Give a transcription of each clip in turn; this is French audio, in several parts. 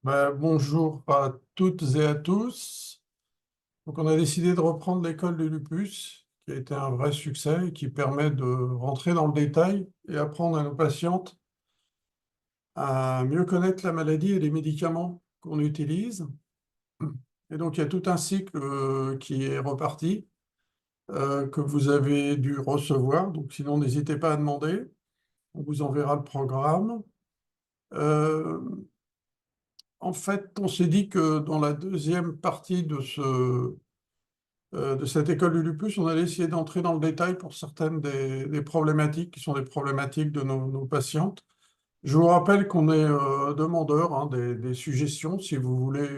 Bonjour à toutes et à tous. Donc, on a décidé de reprendre l'école de lupus, qui a été un vrai succès et qui permet de rentrer dans le détail et apprendre à nos patientes à mieux connaître la maladie et les médicaments qu'on utilise. Et donc, il y a tout un cycle qui est reparti, que vous avez dû recevoir. Donc, sinon, n'hésitez pas à demander. On vous enverra le programme. Euh, En fait, on s'est dit que dans la deuxième partie de cette école du lupus, on allait essayer d'entrer dans le détail pour certaines des problématiques qui sont des problématiques de nos patientes. Je vous rappelle qu'on est demandeur, hein, des suggestions si vous voulez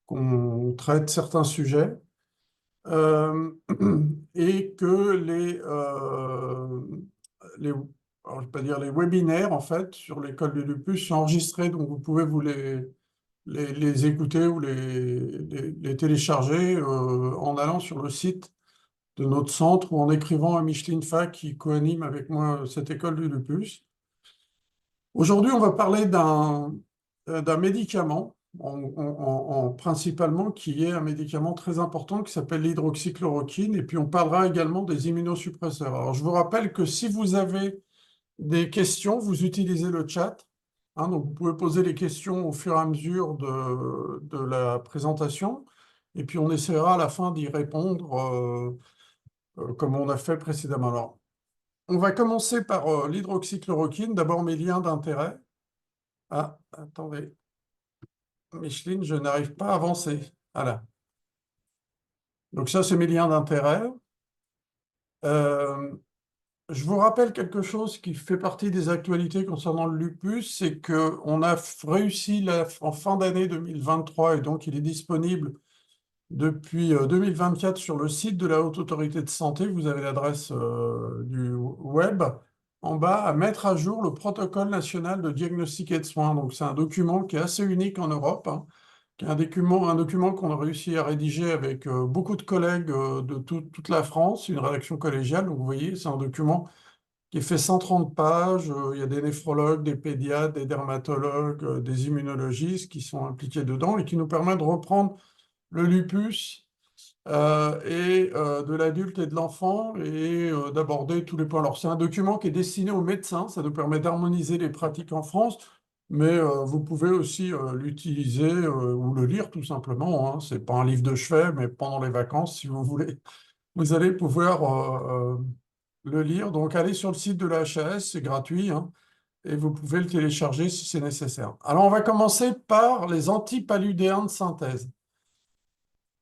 qu'on traite certains sujets. Euh, et que les alors, je vais pas dire les webinaires en fait sur l'école du lupus sont enregistrés, donc vous pouvez les écouter ou les télécharger en allant sur le site de notre centre ou en écrivant à Micheline Fac qui co-anime avec moi cette école du lupus. Aujourd'hui, on va parler d'un médicament, principalement, qui est un médicament très important qui s'appelle l'hydroxychloroquine, et puis on parlera également des immunosuppresseurs. Alors, je vous rappelle que si vous avez des questions, vous utilisez le chat. Hein, donc, vous pouvez poser les questions au fur et à mesure de la présentation, et puis on essaiera à la fin d'y répondre comme on a fait précédemment. Alors, on va commencer par l'hydroxychloroquine. D'abord, mes liens d'intérêt. Ah, attendez, Micheline, je n'arrive pas à avancer. Voilà. Donc ça, c'est mes liens d'intérêt. Euh, je vous rappelle quelque chose qui fait partie des actualités concernant le lupus, c'est qu'on a réussi en fin d'année 2023, et donc il est disponible depuis 2024 sur le site de la Haute Autorité de Santé. Vous avez l'adresse du web en bas, à mettre à jour le protocole national de diagnostic et de soins. Donc c'est un document qui est assez unique en Europe, hein, qui est un document qu'on a réussi à rédiger avec beaucoup de collègues de toute la France, une rédaction collégiale. Donc vous voyez, c'est un document qui fait 130 pages. Il y a des néphrologues, des pédiatres, des dermatologues, des immunologistes qui sont impliqués dedans et qui nous permet de reprendre le lupus de l'adulte et de l'enfant et d'aborder tous les points. Alors, c'est un document qui est destiné aux médecins, ça nous permet d'harmoniser les pratiques en France, mais vous pouvez aussi l'utiliser ou le lire tout simplement. Hein. C'est pas un livre de chevet, mais pendant les vacances, si vous voulez, vous allez pouvoir le lire. Donc, allez sur le site de la HAS, c'est gratuit, hein, et vous pouvez le télécharger si c'est nécessaire. Alors, on va commencer par les antipaludéens de synthèse.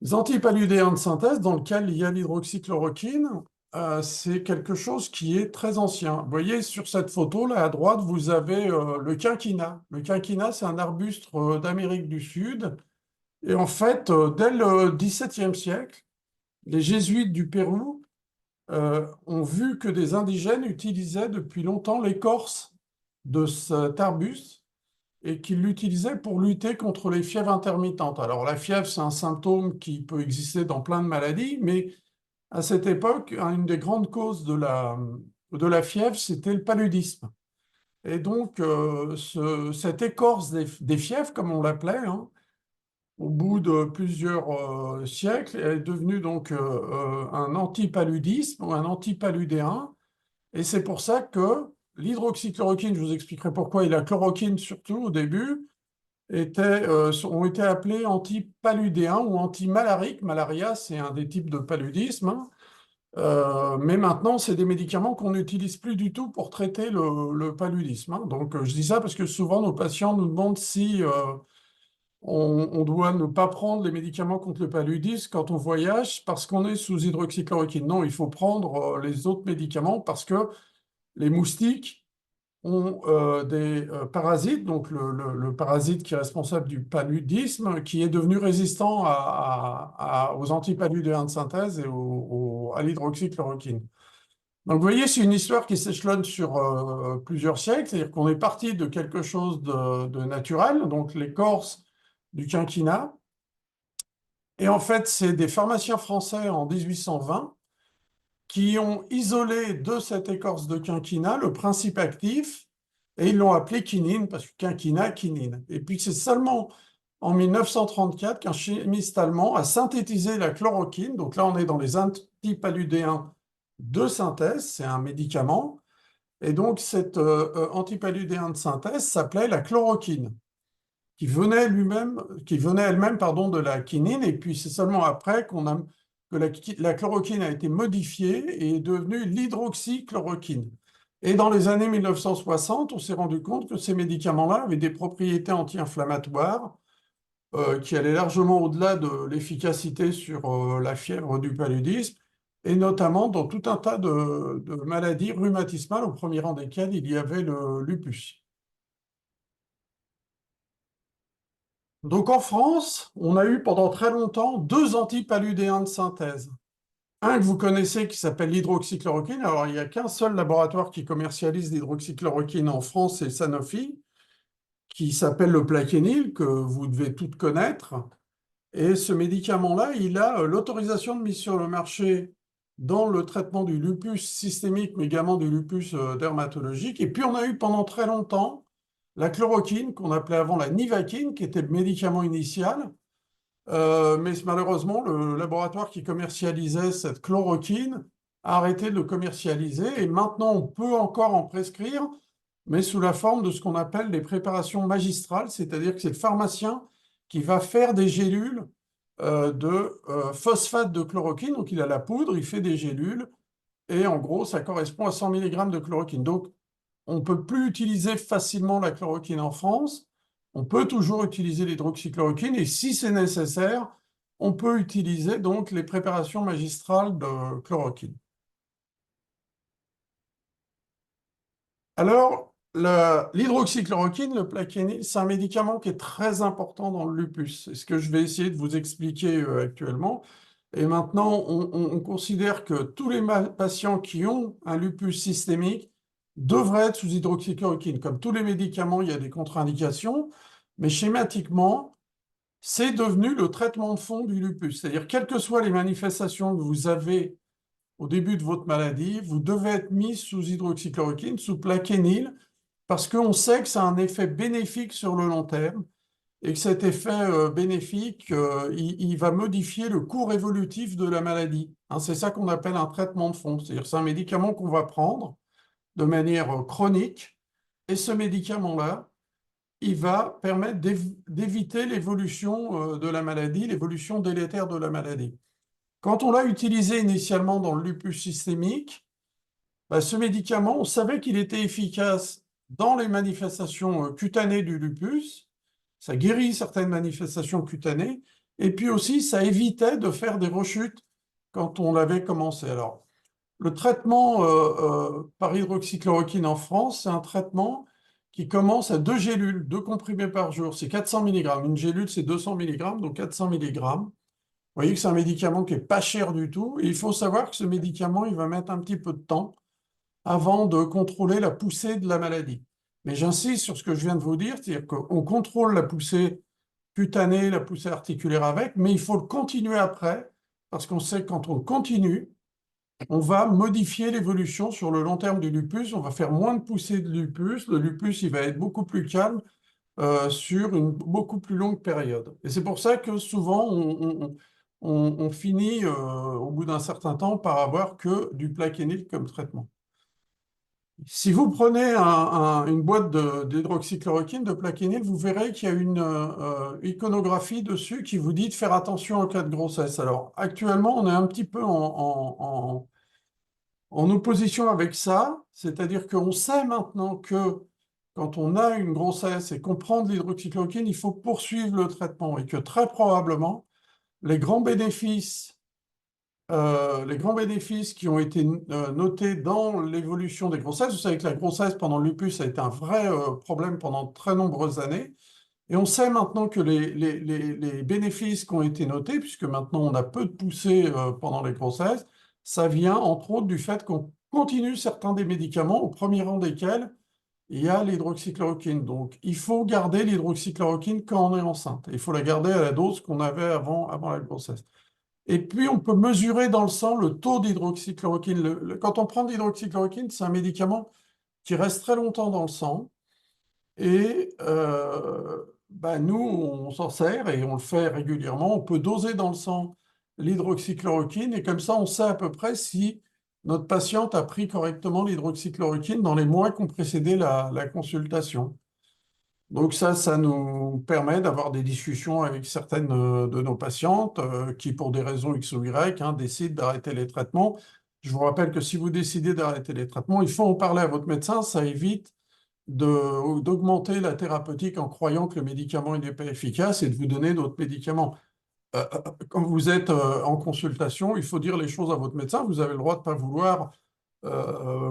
Les antipaludéens de synthèse, dans lequel il y a l'hydroxychloroquine, c'est quelque chose qui est très ancien. Vous voyez, sur cette photo, là, à droite, vous avez le quinquina. Le quinquina, c'est un arbuste d'Amérique du Sud. Et en fait, dès le XVIIe siècle, les jésuites du Pérou ont vu que des indigènes utilisaient depuis longtemps l'écorce de cet arbuste et qu'ils l'utilisaient pour lutter contre les fièvres intermittentes. Alors la fièvre, c'est un symptôme qui peut exister dans plein de maladies, mais à cette époque, une des grandes causes de la fièvre, c'était le paludisme. Et donc, cette écorce des fièvres, comme on l'appelait, hein, au bout de plusieurs siècles, est devenue donc un antipaludisme ou un antipaludéen. Et c'est pour ça que l'hydroxychloroquine, je vous expliquerai pourquoi, et la chloroquine surtout au début, ont été appelés antipaludéens ou antimalariques. Malaria, c'est un des types de paludisme, hein. Mais maintenant, c'est des médicaments qu'on n'utilise plus du tout pour traiter le paludisme, hein. Donc, je dis ça parce que souvent, nos patients nous demandent si on doit ne pas prendre les médicaments contre le paludisme quand on voyage parce qu'on est sous hydroxychloroquine. Non, il faut prendre les autres médicaments parce que les moustiques ont des parasites, donc le parasite qui est responsable du paludisme, qui est devenu résistant aux antipaludéens de synthèse et à l'hydroxychloroquine. Donc vous voyez, c'est une histoire qui s'échelonne sur plusieurs siècles, c'est-à-dire qu'on est parti de quelque chose de naturel, donc l'écorce du quinquina, et en fait c'est des pharmaciens français en 1820 qui ont isolé de cette écorce de quinquina le principe actif et ils l'ont appelé quinine, parce que quinquina, quinine. Et puis c'est seulement en 1934 qu'un chimiste allemand a synthétisé la chloroquine. Donc là, on est dans les antipaludéens de synthèse, c'est un médicament. Et donc cet antipaludéen de synthèse s'appelait la chloroquine, qui venait elle-même, pardon, de la quinine. Et puis c'est seulement après que la chloroquine a été modifiée et est devenue l'hydroxychloroquine. Et dans les années 1960, on s'est rendu compte que ces médicaments-là avaient des propriétés anti-inflammatoires qui allaient largement au-delà de l'efficacité sur la fièvre du paludisme, et notamment dans tout un tas de maladies rhumatismales, au premier rang desquelles il y avait le lupus. Donc en France, on a eu pendant très longtemps deux antipaludéens de synthèse. Un que vous connaissez qui s'appelle l'hydroxychloroquine. Alors il n'y a qu'un seul laboratoire qui commercialise l'hydroxychloroquine en France, c'est Sanofi, qui s'appelle le Plaquenil, que vous devez toutes connaître. Et ce médicament-là, il a l'autorisation de mise sur le marché dans le traitement du lupus systémique, mais également du lupus dermatologique. Et puis on a eu pendant très longtemps la chloroquine, qu'on appelait avant la nivaquine, qui était le médicament initial. Mais malheureusement, le laboratoire qui commercialisait cette chloroquine a arrêté de le commercialiser. Et maintenant, on peut encore en prescrire, mais sous la forme de ce qu'on appelle des préparations magistrales, c'est-à-dire que c'est le pharmacien qui va faire des gélules de phosphate de chloroquine. Donc, il a la poudre, il fait des gélules, et en gros, ça correspond à 100 mg de chloroquine. Donc, on ne peut plus utiliser facilement la chloroquine en France. On peut toujours utiliser l'hydroxychloroquine, et si c'est nécessaire, on peut utiliser donc les préparations magistrales de chloroquine. Alors, l'hydroxychloroquine, le Plaquenil, c'est un médicament qui est très important dans le lupus. C'est ce que je vais essayer de vous expliquer actuellement. Et maintenant, on considère que tous les patients qui ont un lupus systémique devraient être sous hydroxychloroquine. Comme tous les médicaments, il y a des contre-indications, mais schématiquement, c'est devenu le traitement de fond du lupus. C'est-à-dire, quelles que soient les manifestations que vous avez au début de votre maladie, vous devez être mis sous hydroxychloroquine, sous Plaquenil, parce qu'on sait que ça a un effet bénéfique sur le long terme, et que cet effet bénéfique, il va modifier le cours évolutif de la maladie. Hein, c'est ça qu'on appelle un traitement de fond. C'est-à-dire c'est un médicament qu'on va prendre de manière chronique, et ce médicament-là, il va permettre d'éviter l'évolution de la maladie, l'évolution délétère de la maladie. Quand on l'a utilisé initialement dans le lupus systémique, bah, ce médicament, on savait qu'il était efficace dans les manifestations cutanées du lupus. Ça guérit certaines manifestations cutanées. Et puis aussi, ça évitait de faire des rechutes quand on l'avait commencé. Alors, le traitement par hydroxychloroquine en France, c'est un traitement qui commence à 2 gélules, 2 comprimés par jour. C'est 400 mg. Une gélule, c'est 200 mg, donc 400 mg. Vous voyez que c'est un médicament qui n'est pas cher du tout. Et il faut savoir que ce médicament, il va mettre un petit peu de temps avant de contrôler la poussée de la maladie. Mais j'insiste sur ce que je viens de vous dire, c'est-à-dire qu'on contrôle la poussée cutanée, la poussée articulaire avec, mais il faut le continuer après, parce qu'on sait que quand on le continue, on va modifier l'évolution sur le long terme du lupus, on va faire moins de poussée de lupus, le lupus il va être beaucoup plus calme sur une beaucoup plus longue période. Et c'est pour ça que souvent on finit au bout d'un certain temps par avoir que du Plaquenil comme traitement. Si vous prenez une boîte d'hydroxychloroquine, de Plaquenil, vous verrez qu'il y a une iconographie dessus qui vous dit de faire attention en cas de grossesse. Alors actuellement, on est un petit peu en opposition avec ça, c'est-à-dire qu'on sait maintenant que quand on a une grossesse et qu'on prend de l'hydroxychloroquine, il faut poursuivre le traitement et que très probablement, les grands bénéfices, les grands bénéfices qui ont été notés dans l'évolution des grossesses, vous savez que la grossesse pendant le lupus a été un vrai problème pendant de très nombreuses années, et on sait maintenant que les bénéfices qui ont été notés, puisque maintenant on a peu de poussée pendant les grossesses, ça vient entre autres du fait qu'on continue certains des médicaments, au premier rang desquels il y a l'hydroxychloroquine. Donc il faut garder l'hydroxychloroquine quand on est enceinte. Il faut la garder à la dose qu'on avait avant la grossesse. Et puis on peut mesurer dans le sang le taux d'hydroxychloroquine. Quand on prend de l'hydroxychloroquine, c'est un médicament qui reste très longtemps dans le sang. Et nous, on s'en sert et on le fait régulièrement. On peut doser dans le sang l'hydroxychloroquine et comme ça, on sait à peu près si notre patiente a pris correctement l'hydroxychloroquine dans les mois qui ont précédé la consultation. Donc ça nous permet d'avoir des discussions avec certaines de nos patientes qui, pour des raisons X ou Y, décident d'arrêter les traitements. Je vous rappelle que si vous décidez d'arrêter les traitements, il faut en parler à votre médecin. Ça évite d'augmenter la thérapeutique en croyant que le médicament il n'est pas efficace et de vous donner d'autres médicaments. Quand vous êtes en consultation, il faut dire les choses à votre médecin. Vous avez le droit de ne pas vouloir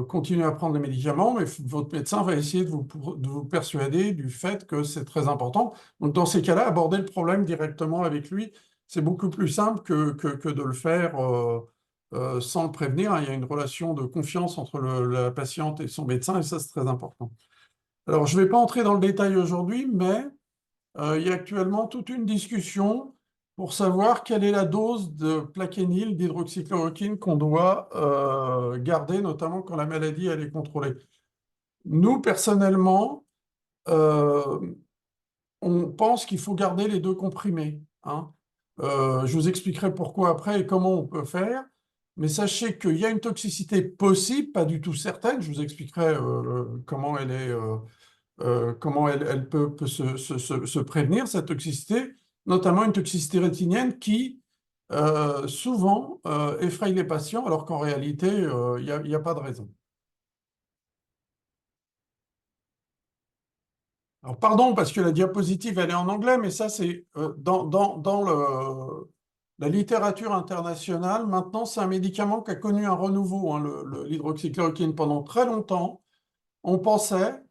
continuer à prendre les médicaments, mais votre médecin va essayer de vous persuader du fait que c'est très important. Donc, dans ces cas-là, aborder le problème directement avec lui, c'est beaucoup plus simple que de le faire sans le prévenir, hein. Il y a une relation de confiance entre la patiente et son médecin, et ça, c'est très important. Alors, je ne vais pas entrer dans le détail aujourd'hui, mais il y a actuellement toute une discussion pour savoir quelle est la dose de plaquenil, d'hydroxychloroquine qu'on doit garder, notamment quand la maladie elle est contrôlée. Nous, personnellement, euh, on pense qu'il faut garder les deux comprimés, hein. Je vous expliquerai pourquoi après et comment on peut faire. Mais sachez qu'il y a une toxicité possible, pas du tout certaine. Je vous expliquerai comment elle est comment elle peut se prévenir, cette toxicité, notamment une toxicité rétinienne qui souvent effraie les patients, alors qu'en réalité, il y a pas de raison. Alors, pardon, parce que la diapositive, elle est en anglais, mais ça, c'est dans la littérature internationale. Maintenant, c'est un médicament qui a connu un renouveau, hein, l'hydroxychloroquine. Pendant très longtemps, on pensait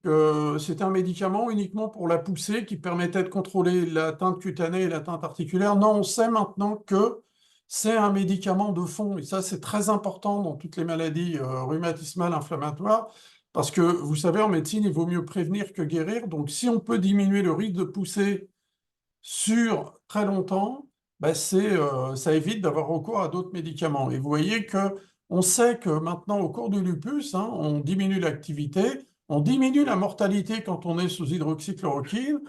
que c'était un médicament uniquement pour la poussée qui permettait de contrôler l'atteinte cutanée et l'atteinte articulaire. Non, on sait maintenant que c'est un médicament de fond. Et ça, c'est très important dans toutes les maladies rhumatismales inflammatoires. Parce que vous savez, en médecine, il vaut mieux prévenir que guérir. Donc, si on peut diminuer le risque de poussée sur très longtemps, ça évite d'avoir recours à d'autres médicaments. Et vous voyez que on sait que maintenant, au cours du lupus, on diminue l'activité, on diminue la mortalité quand on est sous hydroxychloroquine,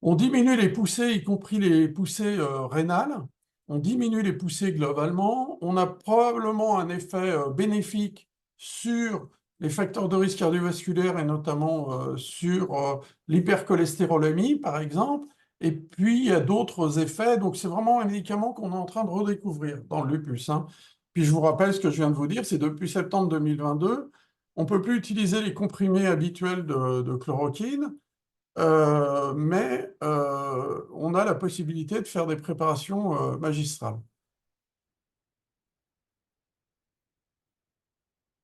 on diminue les poussées, y compris les poussées rénales, on diminue les poussées globalement, on a probablement un effet bénéfique sur les facteurs de risque cardiovasculaire et notamment sur l'hypercholestérolémie, par exemple. Et puis, il y a d'autres effets. Donc, c'est vraiment un médicament qu'on est en train de redécouvrir dans le lupus, hein. Puis, je vous rappelle ce que je viens de vous dire, c'est depuis septembre 2022, on ne peut plus utiliser les comprimés habituels de chloroquine. Mais on a la possibilité de faire des préparations magistrales.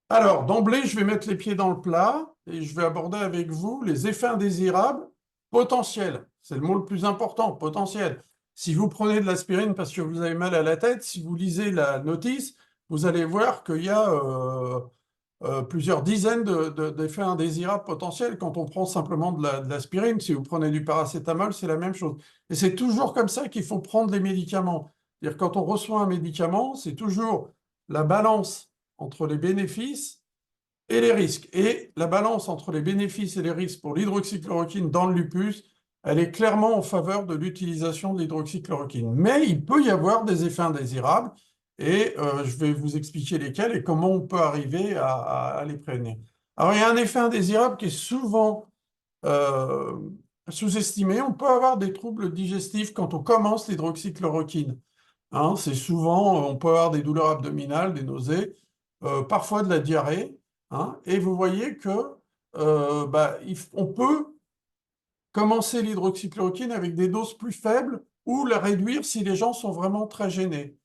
Alors, d'emblée, je vais mettre les pieds dans le plat et je vais aborder avec vous les effets indésirables potentiels. C'est le mot le plus important, potentiel. Si vous prenez de l'aspirine parce que vous avez mal à la tête, si vous lisez la notice, vous allez voir qu'il y a plusieurs dizaines d'effets indésirables potentiels quand on prend simplement de l'aspirine. Si vous prenez du paracétamol, c'est la même chose. Et c'est toujours comme ça qu'il faut prendre les médicaments. C'est-à-dire quand on reçoit un médicament, c'est toujours la balance entre les bénéfices et les risques. Et la balance entre les bénéfices et les risques pour l'hydroxychloroquine dans le lupus, elle est clairement en faveur de l'utilisation de l'hydroxychloroquine. Mais il peut y avoir des effets indésirables et je vais vous expliquer lesquels et comment on peut arriver à les prévenir. Alors, il y a un effet indésirable qui est souvent euh, sous-estimé. On peut avoir des troubles digestifs quand on commence l'hydroxychloroquine, hein. C'est souvent, on peut avoir des douleurs abdominales, des nausées, parfois de la diarrhée, hein. Et vous voyez que on peut commencer l'hydroxychloroquine avec des doses plus faibles ou la réduire si les gens sont vraiment très gênés.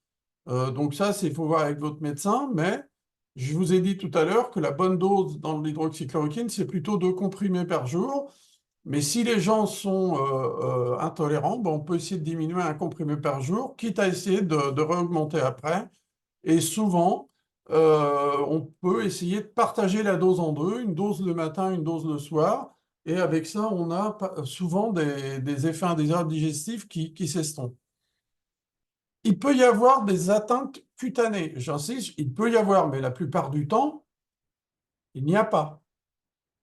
Donc ça, il faut voir avec votre médecin, mais je vous ai dit tout à l'heure que la bonne dose dans l'hydroxychloroquine, c'est plutôt 2 comprimés par jour. Mais si les gens sont intolérants, on peut essayer de diminuer 1 comprimé par jour, quitte à essayer de réaugmenter après. Et souvent, on peut essayer de partager la dose en deux, une dose le matin, une dose le soir. Et avec ça, on a souvent des effets indésirables digestifs qui s'estompent. Il peut y avoir des atteintes cutanées. J'insiste, il peut y avoir, mais la plupart du temps, il n'y a pas.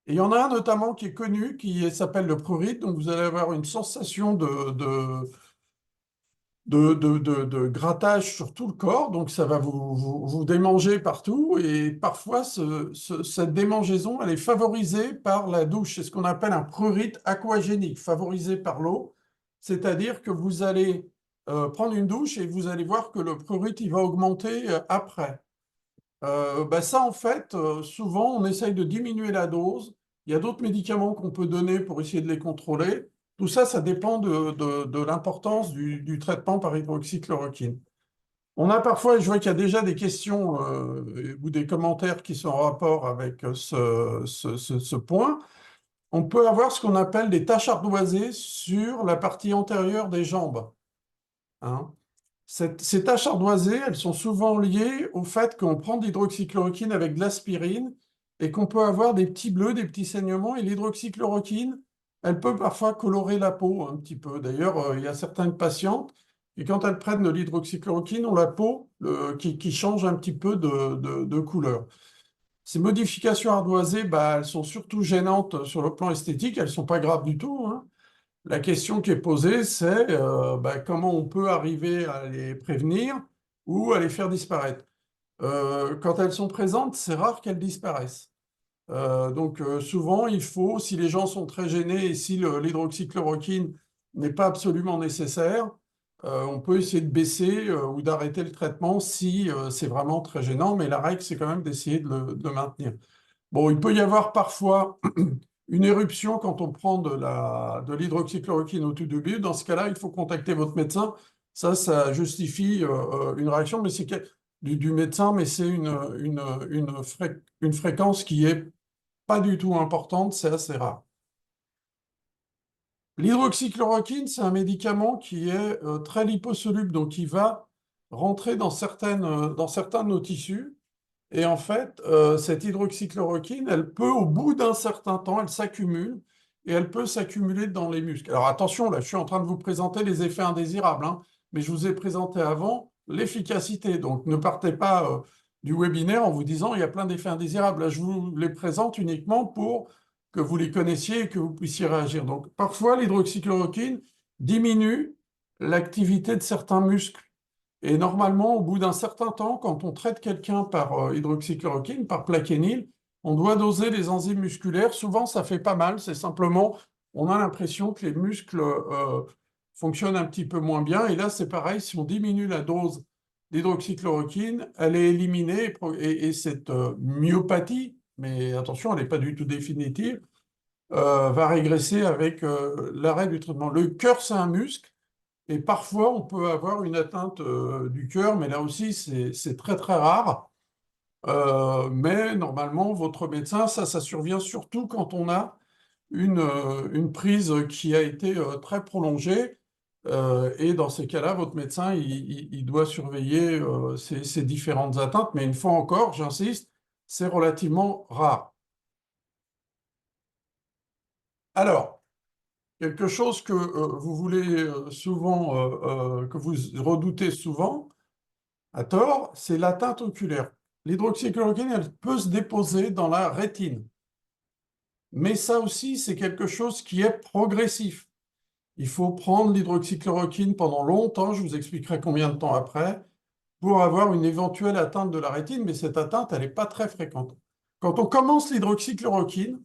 Et il y en a un notamment qui est connu, qui s'appelle le prurite. Donc vous allez avoir une sensation de grattage sur tout le corps, donc ça va vous démanger partout, et parfois cette démangeaison, elle est favorisée par la douche. C'est ce qu'on appelle un prurite aquagénique, favorisé par l'eau, c'est-à-dire que vous allez prendre une douche et vous allez voir que le prurite, il va augmenter après. Ben ça, en fait, souvent, on essaye de diminuer la dose. Il y a d'autres médicaments qu'on peut donner pour essayer de les contrôler. Tout ça, ça dépend de l'importance du traitement par hydroxychloroquine. On a parfois, je vois qu'il y a déjà des questions ou des commentaires qui sont en rapport avec ce point. On peut avoir ce qu'on appelle des taches ardoisées sur la partie antérieure des jambes, hein. Ces taches ardoisées, elles sont souvent liées au fait qu'on prend de l'hydroxychloroquine avec de l'aspirine et qu'on peut avoir des petits bleus, des petits saignements. Et l'hydroxychloroquine, elle peut parfois colorer la peau un petit peu. D'ailleurs, il y a certaines patientes qui, quand elles prennent de l'hydroxychloroquine, ont la peau qui change un petit peu de couleur. Ces modifications ardoisées, bah, elles sont surtout gênantes sur le plan esthétique. Elles ne sont pas graves du tout, hein. La question qui est posée, c'est bah, comment on peut arriver à les prévenir ou à les faire disparaître. Quand elles sont présentes, c'est rare qu'elles disparaissent. Donc souvent, il faut, si les gens sont très gênés et si l'hydroxychloroquine n'est pas absolument nécessaire, on peut essayer de baisser ou d'arrêter le traitement si c'est vraiment très gênant, mais la règle, c'est quand même d'essayer de le maintenir. Bon, il peut y avoir parfois une éruption quand on prend de l'hydroxychloroquine au tout début. Dans ce cas-là, il faut contacter votre médecin. Ça justifie une réaction mais du médecin, mais c'est une fréquence qui est pas du tout importante, c'est assez rare. L'hydroxychloroquine, c'est un médicament qui est très liposoluble, donc il va rentrer dans certains de nos tissus. Et en fait, cette hydroxychloroquine, elle peut, au bout d'un certain temps, elle s'accumule et elle peut s'accumuler dans les muscles. Alors attention, là, je suis en train de vous présenter les effets indésirables, hein, mais je vous ai présenté avant l'efficacité. Donc ne partez pas du webinaire en vous disant il y a plein d'effets indésirables. Là, je vous les présente uniquement pour que vous les connaissiez et que vous puissiez réagir. Donc parfois, l'hydroxychloroquine diminue l'activité de certains muscles. Et normalement, au bout d'un certain temps, quand on traite quelqu'un par hydroxychloroquine, par plaquenil, on doit doser les enzymes musculaires. Souvent, ça fait pas mal. C'est simplement, on a l'impression que les muscles fonctionnent un petit peu moins bien. Et là, c'est pareil. Si on diminue la dose d'hydroxychloroquine, elle est éliminée et cette myopathie, mais attention, elle n'est pas du tout définitive, va régresser avec l'arrêt du traitement. Le cœur, c'est un muscle. Et parfois, on peut avoir une atteinte du cœur, mais là aussi, c'est très très rare. Mais normalement, votre médecin, ça survient surtout quand on a une prise qui a été très prolongée. Et dans ces cas-là, votre médecin, il doit surveiller ces différentes atteintes. Mais une fois encore, j'insiste, c'est relativement rare. Alors, quelque chose que vous voulez souvent, que vous redoutez souvent, à tort, c'est l'atteinte oculaire. L'hydroxychloroquine, elle peut se déposer dans la rétine. Mais ça aussi, c'est quelque chose qui est progressif. Il faut prendre l'hydroxychloroquine pendant longtemps, je vous expliquerai combien de temps après, pour avoir une éventuelle atteinte de la rétine, mais cette atteinte, elle n'est pas très fréquente. Quand on commence l'hydroxychloroquine,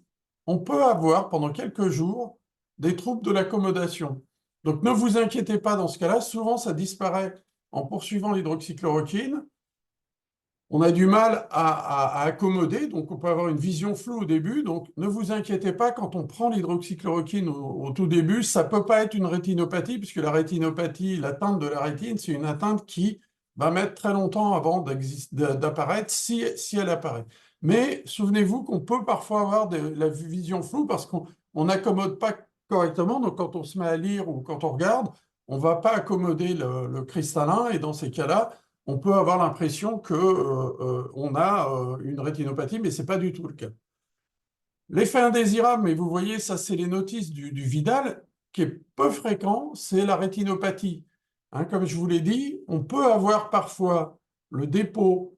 on peut avoir pendant quelques jours des troubles de l'accommodation. Donc ne vous inquiétez pas dans ce cas-là, souvent ça disparaît en poursuivant l'hydroxychloroquine. On a du mal à accommoder, donc on peut avoir une vision floue au début. Donc ne vous inquiétez pas, quand on prend l'hydroxychloroquine au tout début, ça ne peut pas être une rétinopathie, puisque la rétinopathie, l'atteinte de la rétine, c'est une atteinte qui va mettre très longtemps avant d'apparaître, si elle apparaît. Mais souvenez-vous qu'on peut parfois avoir de la vision floue parce qu'on n'accommode pas correctement. Donc quand on se met à lire ou quand on regarde, on ne va pas accommoder le cristallin, et dans ces cas-là, on peut avoir l'impression que on a une rétinopathie, mais ce n'est pas du tout le cas. L'effet indésirable, mais vous voyez, ça c'est les notices du Vidal, qui est peu fréquent, c'est la rétinopathie. Hein, comme je vous l'ai dit, on peut avoir parfois le dépôt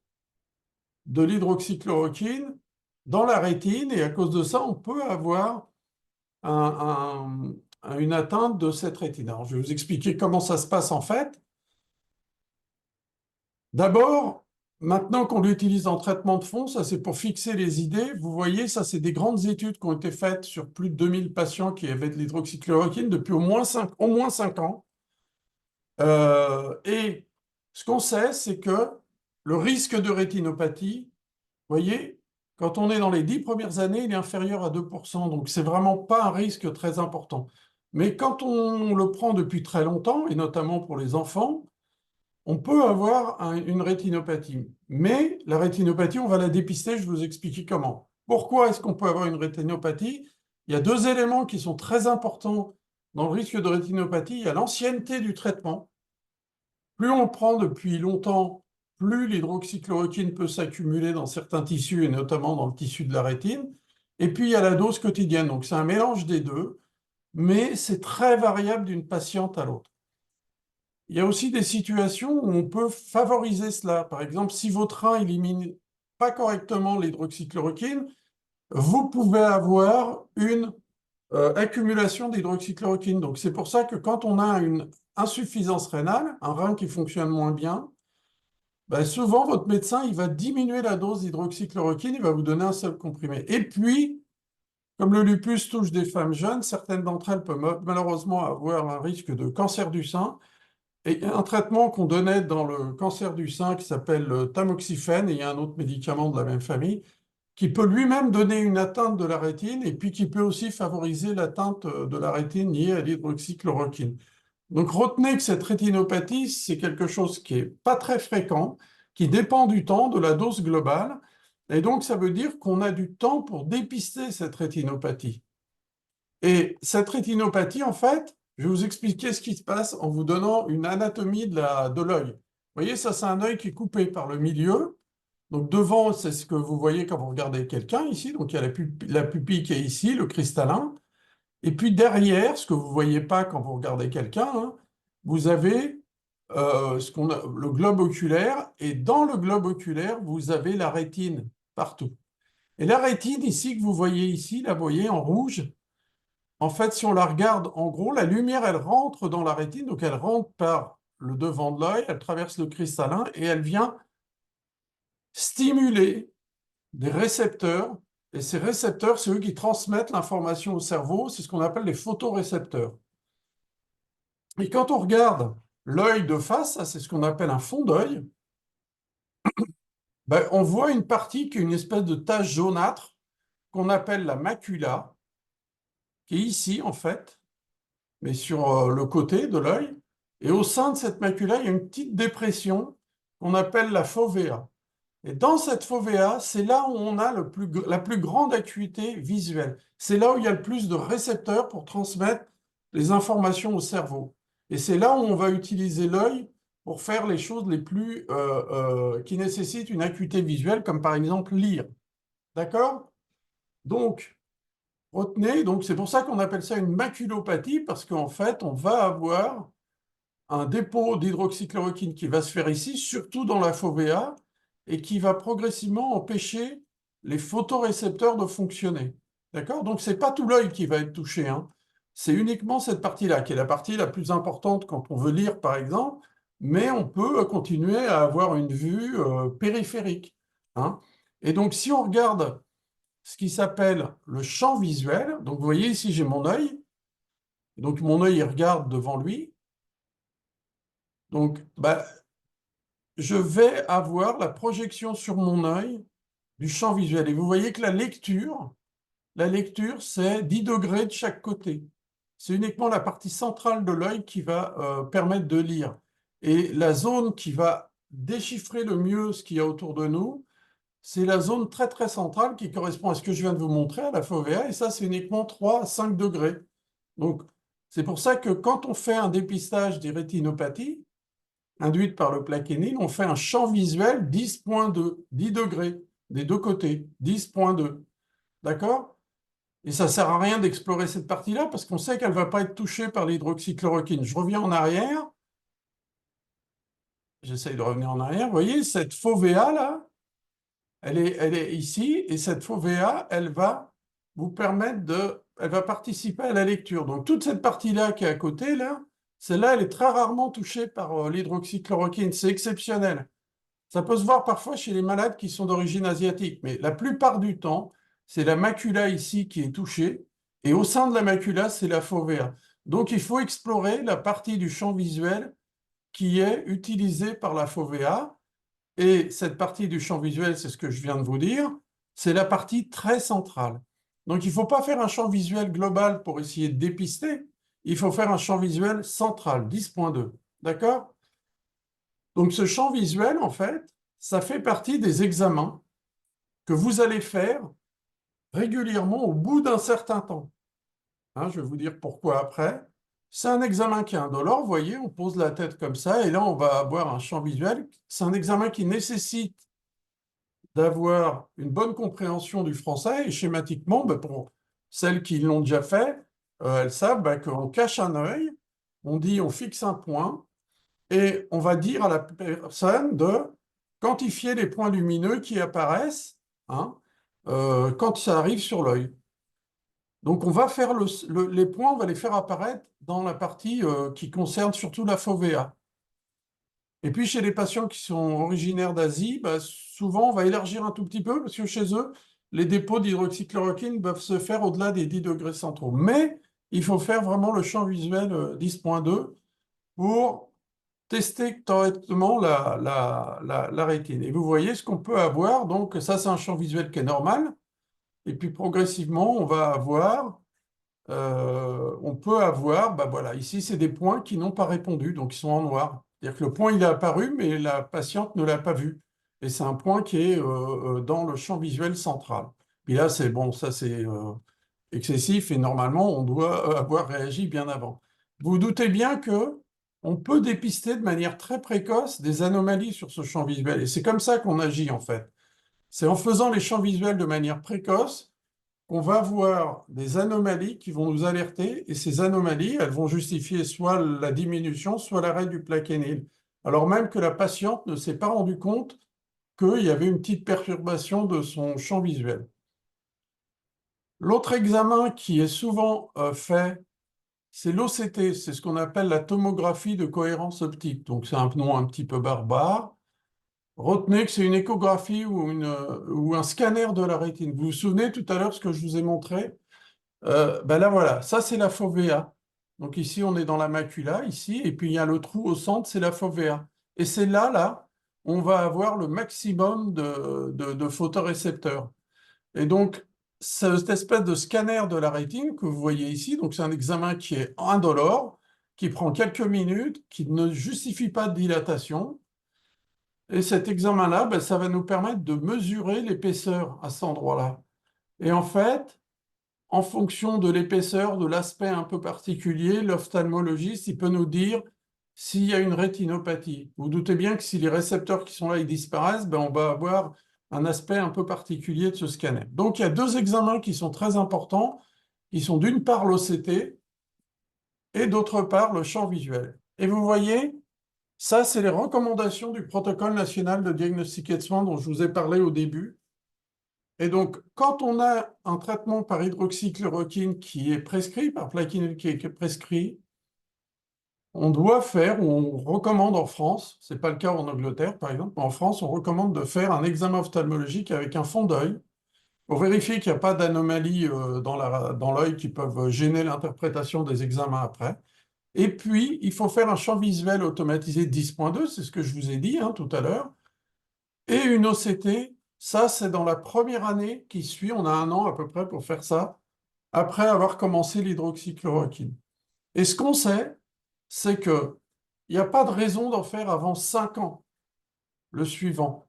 de l'hydroxychloroquine dans la rétine, et à cause de ça, on peut avoir une atteinte de cette rétine. Alors, je vais vous expliquer comment ça se passe en fait. D'abord, maintenant qu'on l'utilise en traitement de fond, ça c'est pour fixer les idées. Vous voyez, ça c'est des grandes études qui ont été faites sur plus de 2000 patients qui avaient de l'hydroxychloroquine depuis au moins 5 ans. Et ce qu'on sait, c'est que le risque de rétinopathie, vous voyez, quand on est dans les 10 premières années, il est inférieur à 2%. Donc, c'est vraiment pas un risque très important. Mais quand on le prend depuis très longtemps, et notamment pour les enfants, on peut avoir une rétinopathie. Mais la rétinopathie, on va la dépister, je vais vous expliquer comment. Pourquoi est-ce qu'on peut avoir une rétinopathie? Il y a deux éléments qui sont très importants dans le risque de rétinopathie. Il y a l'ancienneté du traitement. Plus on le prend depuis longtemps, plus l'hydroxychloroquine peut s'accumuler dans certains tissus, et notamment dans le tissu de la rétine. Et puis, il y a la dose quotidienne. Donc, c'est un mélange des deux, mais c'est très variable d'une patiente à l'autre. Il y a aussi des situations où on peut favoriser cela. Par exemple, si votre rein élimine pas correctement l'hydroxychloroquine, vous pouvez avoir une accumulation d'hydroxychloroquine. Donc, c'est pour ça que quand on a une insuffisance rénale, un rein qui fonctionne moins bien, ben, souvent, votre médecin, il va diminuer la dose d'hydroxychloroquine, il va vous donner un seul comprimé. Et puis, comme le lupus touche des femmes jeunes, certaines d'entre elles peuvent malheureusement avoir un risque de cancer du sein. Et un traitement qu'on donnait dans le cancer du sein qui s'appelle le tamoxifène, et il y a un autre médicament de la même famille, qui peut lui-même donner une atteinte de la rétine, et puis qui peut aussi favoriser l'atteinte de la rétine liée à l'hydroxychloroquine. Donc retenez que cette rétinopathie, c'est quelque chose qui n'est pas très fréquent, qui dépend du temps, de la dose globale, et donc ça veut dire qu'on a du temps pour dépister cette rétinopathie. Et cette rétinopathie, en fait, je vais vous expliquer ce qui se passe en vous donnant une anatomie de l'œil. Vous voyez, ça c'est un œil qui est coupé par le milieu. Donc devant, c'est ce que vous voyez quand vous regardez quelqu'un ici. Donc il y a la pupille qui est ici, le cristallin. Et puis derrière, ce que vous ne voyez pas quand vous regardez quelqu'un, hein, vous avez le globe oculaire, et dans le globe oculaire, vous avez la rétine partout. Et la rétine ici, que vous voyez ici, la voyez en rouge, en fait, si on la regarde, en gros, la lumière, elle rentre dans la rétine, donc elle rentre par le devant de l'œil, elle traverse le cristallin, et elle vient stimuler des récepteurs, et ces récepteurs, c'est eux qui transmettent l'information au cerveau, c'est ce qu'on appelle les photorécepteurs. Et quand on regarde l'œil de face, ça c'est ce qu'on appelle un fond d'œil, ben, on voit une partie qui est une espèce de tache jaunâtre qu'on appelle la macula, qui est ici en fait, mais sur le côté de l'œil. Et au sein de cette macula, il y a une petite dépression qu'on appelle la fovea. Et dans cette fovea, c'est là où on a la plus grande acuité visuelle. C'est là où il y a le plus de récepteurs pour transmettre les informations au cerveau. Et c'est là où on va utiliser l'œil pour faire les choses qui nécessitent une acuité visuelle, comme par exemple lire. D'accord? Donc, retenez, donc c'est pour ça qu'on appelle ça une maculopathie, parce qu'en fait, on va avoir un dépôt d'hydroxychloroquine qui va se faire ici, surtout dans la fovea, et qui va progressivement empêcher les photorécepteurs de fonctionner. D'accord? Donc, ce n'est pas tout l'œil qui va être touché, hein. C'est uniquement cette partie-là, qui est la partie la plus importante quand on veut lire, par exemple, mais on peut continuer à avoir une vue périphérique, hein. Et donc, si on regarde ce qui s'appelle le champ visuel, donc vous voyez ici, j'ai mon œil, donc mon œil, il regarde devant lui, donc, bah, je vais avoir la projection sur mon œil du champ visuel. Et vous voyez que la lecture, c'est 10 degrés de chaque côté. C'est uniquement la partie centrale de l'œil qui va permettre de lire. Et la zone qui va déchiffrer le mieux ce qu'il y a autour de nous, c'est la zone très très centrale qui correspond à ce que je viens de vous montrer, à la fovea, et ça c'est uniquement 3 à 5 degrés. Donc c'est pour ça que quand on fait un dépistage des rétinopathies, induite par le plaquenil, on fait un champ visuel 10.2, 10 degrés des deux côtés, 10.2. D'accord? Et ça ne sert à rien d'explorer cette partie-là parce qu'on sait qu'elle ne va pas être touchée par l'hydroxychloroquine. Je reviens en arrière. J'essaye de revenir en arrière. Vous voyez, cette fovea là, elle est ici, et cette fovea, elle va vous permettre elle va participer à la lecture. Donc toute cette partie-là qui est à côté, là, celle-là, elle est très rarement touchée par l'hydroxychloroquine. C'est exceptionnel. Ça peut se voir parfois chez les malades qui sont d'origine asiatique, mais la plupart du temps, c'est la macula ici qui est touchée, et au sein de la macula, c'est la fovea. Donc il faut explorer la partie du champ visuel qui est utilisée par la fovea, et cette partie du champ visuel, c'est ce que je viens de vous dire, c'est la partie très centrale. Donc il ne faut pas faire un champ visuel global pour essayer de dépister, il faut faire un champ visuel central, 10.2. D'accord? Donc ce champ visuel, en fait, ça fait partie des examens que vous allez faire régulièrement au bout d'un certain temps. Hein, je vais vous dire pourquoi après. C'est un examen qui est indolore, vous voyez, on pose la tête comme ça, et là on va avoir un champ visuel. C'est un examen qui nécessite d'avoir une bonne compréhension du français, et schématiquement, pour celles qui l'ont déjà fait, elles savent qu'on cache un œil, on dit on fixe un point, et on va dire à la personne de quantifier les points lumineux qui apparaissent, hein, quand ça arrive sur l'œil. Donc on va faire les points, on va les faire apparaître dans la partie qui concerne surtout la fovea. Et puis chez les patients qui sont originaires d'Asie, souvent on va élargir un tout petit peu parce que chez eux, les dépôts d'hydroxychloroquine peuvent se faire au-delà des 10 degrés centraux. Mais il faut faire vraiment le champ visuel 10.2 pour tester correctement la rétine. Et vous voyez ce qu'on peut avoir. Donc ça, c'est un champ visuel qui est normal. Et puis progressivement, on peut avoir, voilà, ici, c'est des points qui n'ont pas répondu, donc ils sont en noir. C'est-à-dire que le point, il est apparu, mais la patiente ne l'a pas vu. Et c'est un point qui est dans le champ visuel central. Et là, c'est bon, ça c'est excessif, et normalement, on doit avoir réagi bien avant. Vous vous doutez bien que on peut dépister de manière très précoce des anomalies sur ce champ visuel. Et c'est comme ça qu'on agit, en fait. C'est en faisant les champs visuels de manière précoce qu'on va voir des anomalies qui vont nous alerter, et ces anomalies, elles vont justifier soit la diminution, soit l'arrêt du plaquenil, alors même que la patiente ne s'est pas rendue compte qu'il y avait une petite perturbation de son champ visuel. L'autre examen qui est souvent fait, c'est l'OCT, c'est ce qu'on appelle la tomographie de cohérence optique. Donc c'est un nom un petit peu barbare. Retenez que c'est une échographie ou un scanner de la rétine. Vous vous souvenez tout à l'heure ce que je vous ai montré? Là, voilà, ça c'est la fovea. Donc ici, on est dans la macula, ici, et puis il y a le trou au centre, c'est la fovea. Et c'est là, on va avoir le maximum de photorécepteurs. Et donc, cette espèce de scanner de la rétine que vous voyez ici, donc c'est un examen qui est indolore, qui prend quelques minutes, qui ne justifie pas de dilatation. Et cet examen-là, ça va nous permettre de mesurer l'épaisseur à cet endroit-là. Et en fait, en fonction de l'épaisseur, de l'aspect un peu particulier, l'ophtalmologiste, il peut nous dire s'il y a une rétinopathie. Vous, vous doutez bien que si les récepteurs qui sont là, ils disparaissent, on va avoir un aspect un peu particulier de ce scanner. Donc, il y a deux examens qui sont très importants, qui sont d'une part l'OCT et d'autre part le champ visuel. Et vous voyez, ça, c'est les recommandations du protocole national de diagnostic et de soins dont je vous ai parlé au début. Et donc, quand on a un traitement par hydroxychloroquine qui est prescrit, par plaquenil qui est prescrit, on doit faire, ou on recommande en France, ce n'est pas le cas en Angleterre par exemple, mais en France, on recommande de faire un examen ophtalmologique avec un fond d'œil pour vérifier qu'il n'y a pas d'anomalies dans l'œil qui peuvent gêner l'interprétation des examens après. Et puis, il faut faire un champ visuel automatisé 10.2, c'est ce que je vous ai dit tout à l'heure, et une OCT. Ça, c'est dans la première année qui suit, on a un an à peu près pour faire ça, après avoir commencé l'hydroxychloroquine. Et ce qu'on sait, c'est qu'il n'y a pas de raison d'en faire avant 5 ans, le suivant.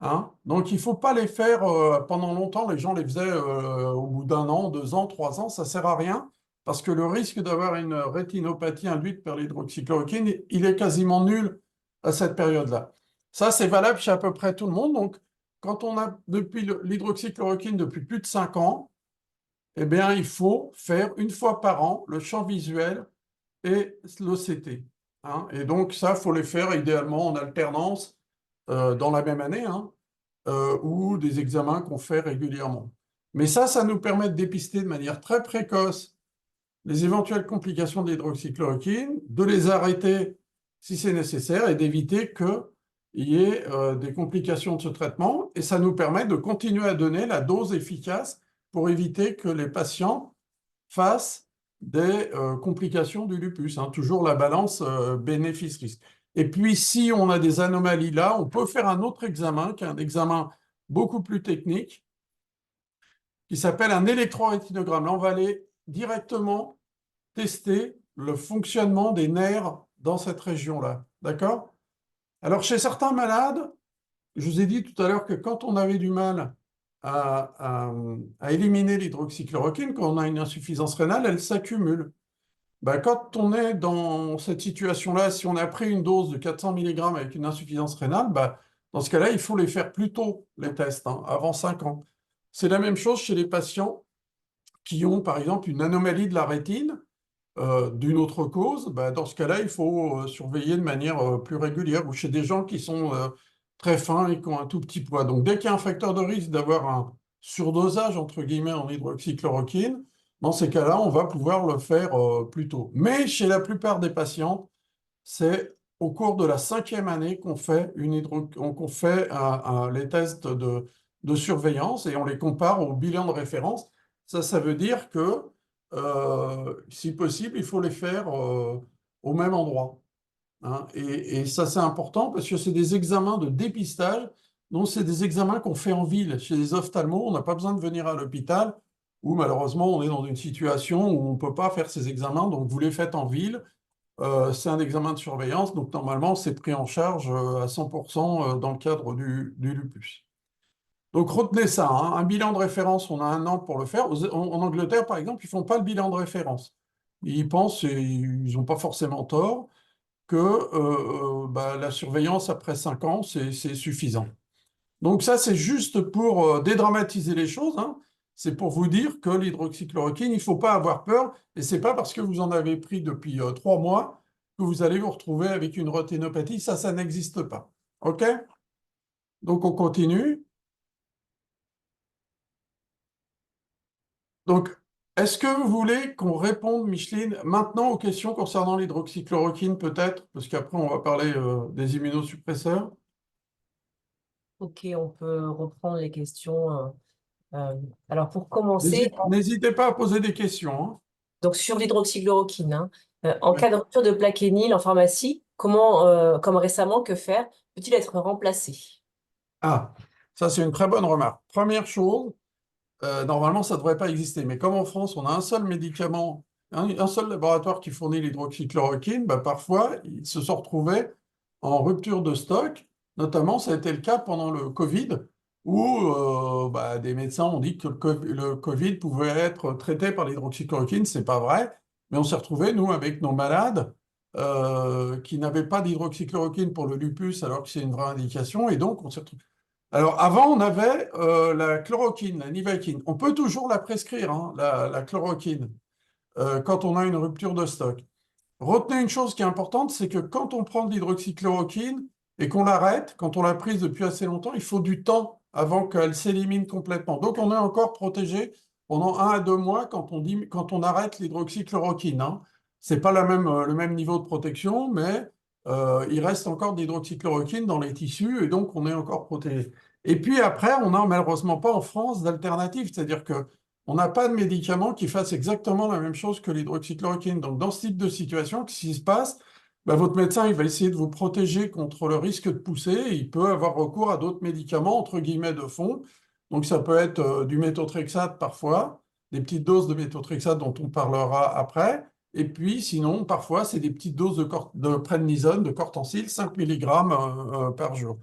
Hein. Donc il ne faut pas les faire pendant longtemps, les gens les faisaient au bout d'un an, 2 ans, 3 ans, ça ne sert à rien, parce que le risque d'avoir une rétinopathie induite par l'hydroxychloroquine, il est quasiment nul à cette période-là. Ça, c'est valable chez à peu près tout le monde. Donc, quand on a depuis l'hydroxychloroquine depuis plus de 5 ans, eh bien, il faut faire une fois par an le champ visuel et l'OCT. Hein. Et donc, ça, il faut les faire idéalement en alternance dans la même année. Hein. ou des examens qu'on fait régulièrement. Mais ça nous permet de dépister de manière très précoce les éventuelles complications de l'hydroxychloroquine, de les arrêter si c'est nécessaire et d'éviter qu'il y ait des complications de ce traitement. Et ça nous permet de continuer à donner la dose efficace pour éviter que les patients fassent des complications du lupus, hein. Toujours la balance bénéfice-risque. Et puis, si on a des anomalies là, on peut faire un autre examen, qui est un examen beaucoup plus technique, qui s'appelle un électrorétinogramme. Là, on va aller directement tester le fonctionnement des nerfs dans cette région-là. D'accord? Alors, chez certains malades, je vous ai dit tout à l'heure que quand on avait du mal à éliminer l'hydroxychloroquine, quand on a une insuffisance rénale, elle s'accumule. Ben, quand on est dans cette situation-là, si on a pris une dose de 400 mg avec une insuffisance rénale, ben, dans ce cas-là, il faut les faire plus tôt, les tests, hein, avant 5 ans. C'est la même chose chez les patients qui ont, par exemple, une anomalie de la rétine d'une autre cause. Ben, dans ce cas-là, il faut surveiller de manière plus régulière, ou chez des gens qui sont très fins et qui ont un tout petit poids. Donc, dès qu'il y a un facteur de risque d'avoir un surdosage, entre guillemets, en hydroxychloroquine, dans ces cas-là, on va pouvoir le faire plus tôt. Mais chez la plupart des patients, c'est au cours de la 5e année qu'on fait, qu'on fait les tests de surveillance et on les compare au bilan de référence. Ça veut dire que, si possible, il faut les faire au même endroit, hein. Et ça, c'est important parce que c'est des examens de dépistage. Donc, c'est des examens qu'on fait en ville. Chez les ophtalmos, on n'a pas besoin de venir à l'hôpital, ou malheureusement, on est dans une situation où on ne peut pas faire ces examens. Donc, vous les faites en ville. C'est un examen de surveillance. Donc, normalement, c'est pris en charge à 100% dans le cadre du lupus. Donc, retenez ça, hein. Un bilan de référence, on a 1 an pour le faire. En Angleterre, par exemple, ils ne font pas le bilan de référence. Ils pensent, et ils n'ont pas forcément tort, que bah, la surveillance après 5 ans, c'est suffisant. Donc ça, c'est juste pour dédramatiser les choses, hein. C'est pour vous dire que l'hydroxychloroquine, il ne faut pas avoir peur, et ce n'est pas parce que vous en avez pris depuis 3 mois que vous allez vous retrouver avec une rétinopathie. Ça n'existe pas. OK? Donc on continue. Donc, est-ce que vous voulez qu'on réponde, Micheline, maintenant aux questions concernant l'hydroxychloroquine, peut-être? Parce qu'après, on va parler des immunosuppresseurs. Ok, on peut reprendre les questions. Alors, pour commencer, N'hésitez pas à poser des questions, hein. donc sur l'hydroxychloroquine, hein, en Ouais. cas de rupture de plaquenil en pharmacie, comment, comme récemment, que faire? Peut-il être remplacé? Ah, ça c'est une très bonne remarque. Première chose, normalement ça ne devrait pas exister, mais comme en France on a un seul médicament, un seul laboratoire qui fournit l'hydroxychloroquine, bah, parfois ils se sont retrouvés en rupture de stock. Notamment, ça a été le cas pendant le Covid, où bah, des médecins ont dit que le Covid pouvait être traité par l'hydroxychloroquine. C'est pas vrai, mais on s'est retrouvés, nous, avec nos malades qui n'avaient pas d'hydroxychloroquine pour le lupus, alors que c'est une vraie indication, et donc on s'est retrouvés. Alors, avant, on avait la chloroquine, la nivaquine. On peut toujours la prescrire, hein, la chloroquine, quand on a une rupture de stock. Retenez une chose qui est importante, c'est que quand on prend de l'hydroxychloroquine et qu'on l'arrête, quand on l'a prise depuis assez longtemps, il faut du temps avant qu'elle s'élimine complètement. Donc, on est encore protégé pendant 1 à 2 mois quand on arrête l'hydroxychloroquine, hein. C'est pas le même niveau de protection, mais il reste encore de l'hydroxychloroquine dans les tissus et donc on est encore protégé. Et puis après, on n'a malheureusement pas en France d'alternative, c'est-à-dire que on n'a pas de médicament qui fasse exactement la même chose que l'hydroxychloroquine. Donc, dans ce type de situation, qu'est-ce qui se passe? Ben, votre médecin, il va essayer de vous protéger contre le risque de pousser. Et il peut avoir recours à d'autres médicaments, entre guillemets, de fond. Donc, ça peut être du méthotrexate parfois, des petites doses de méthotrexate dont on parlera après. Et puis, sinon, parfois, c'est des petites doses de prednisone, de cortencil, 5 mg par jour.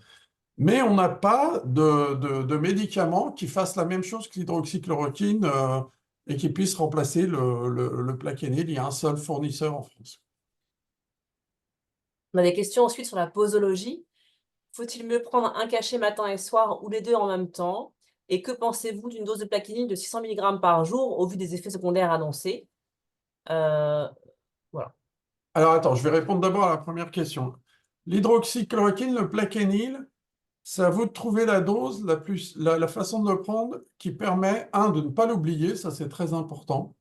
Mais on n'a pas de médicaments qui fassent la même chose que l'hydroxychloroquine et qui puissent remplacer le Plaquenil. Il y a un seul fournisseur en France. On a des questions ensuite sur la posologie. Faut-il mieux prendre un cachet matin et soir ou les deux en même temps? Et que pensez-vous d'une dose de plaquenil de 600 mg par jour au vu des effets secondaires annoncés? Euh, voilà. Alors attends, je vais répondre d'abord à la première question. L'hydroxychloroquine, le Plaquenil, C'est à vous de trouver la dose, la façon de le prendre qui permet, un, de ne pas l'oublier, ça c'est très important,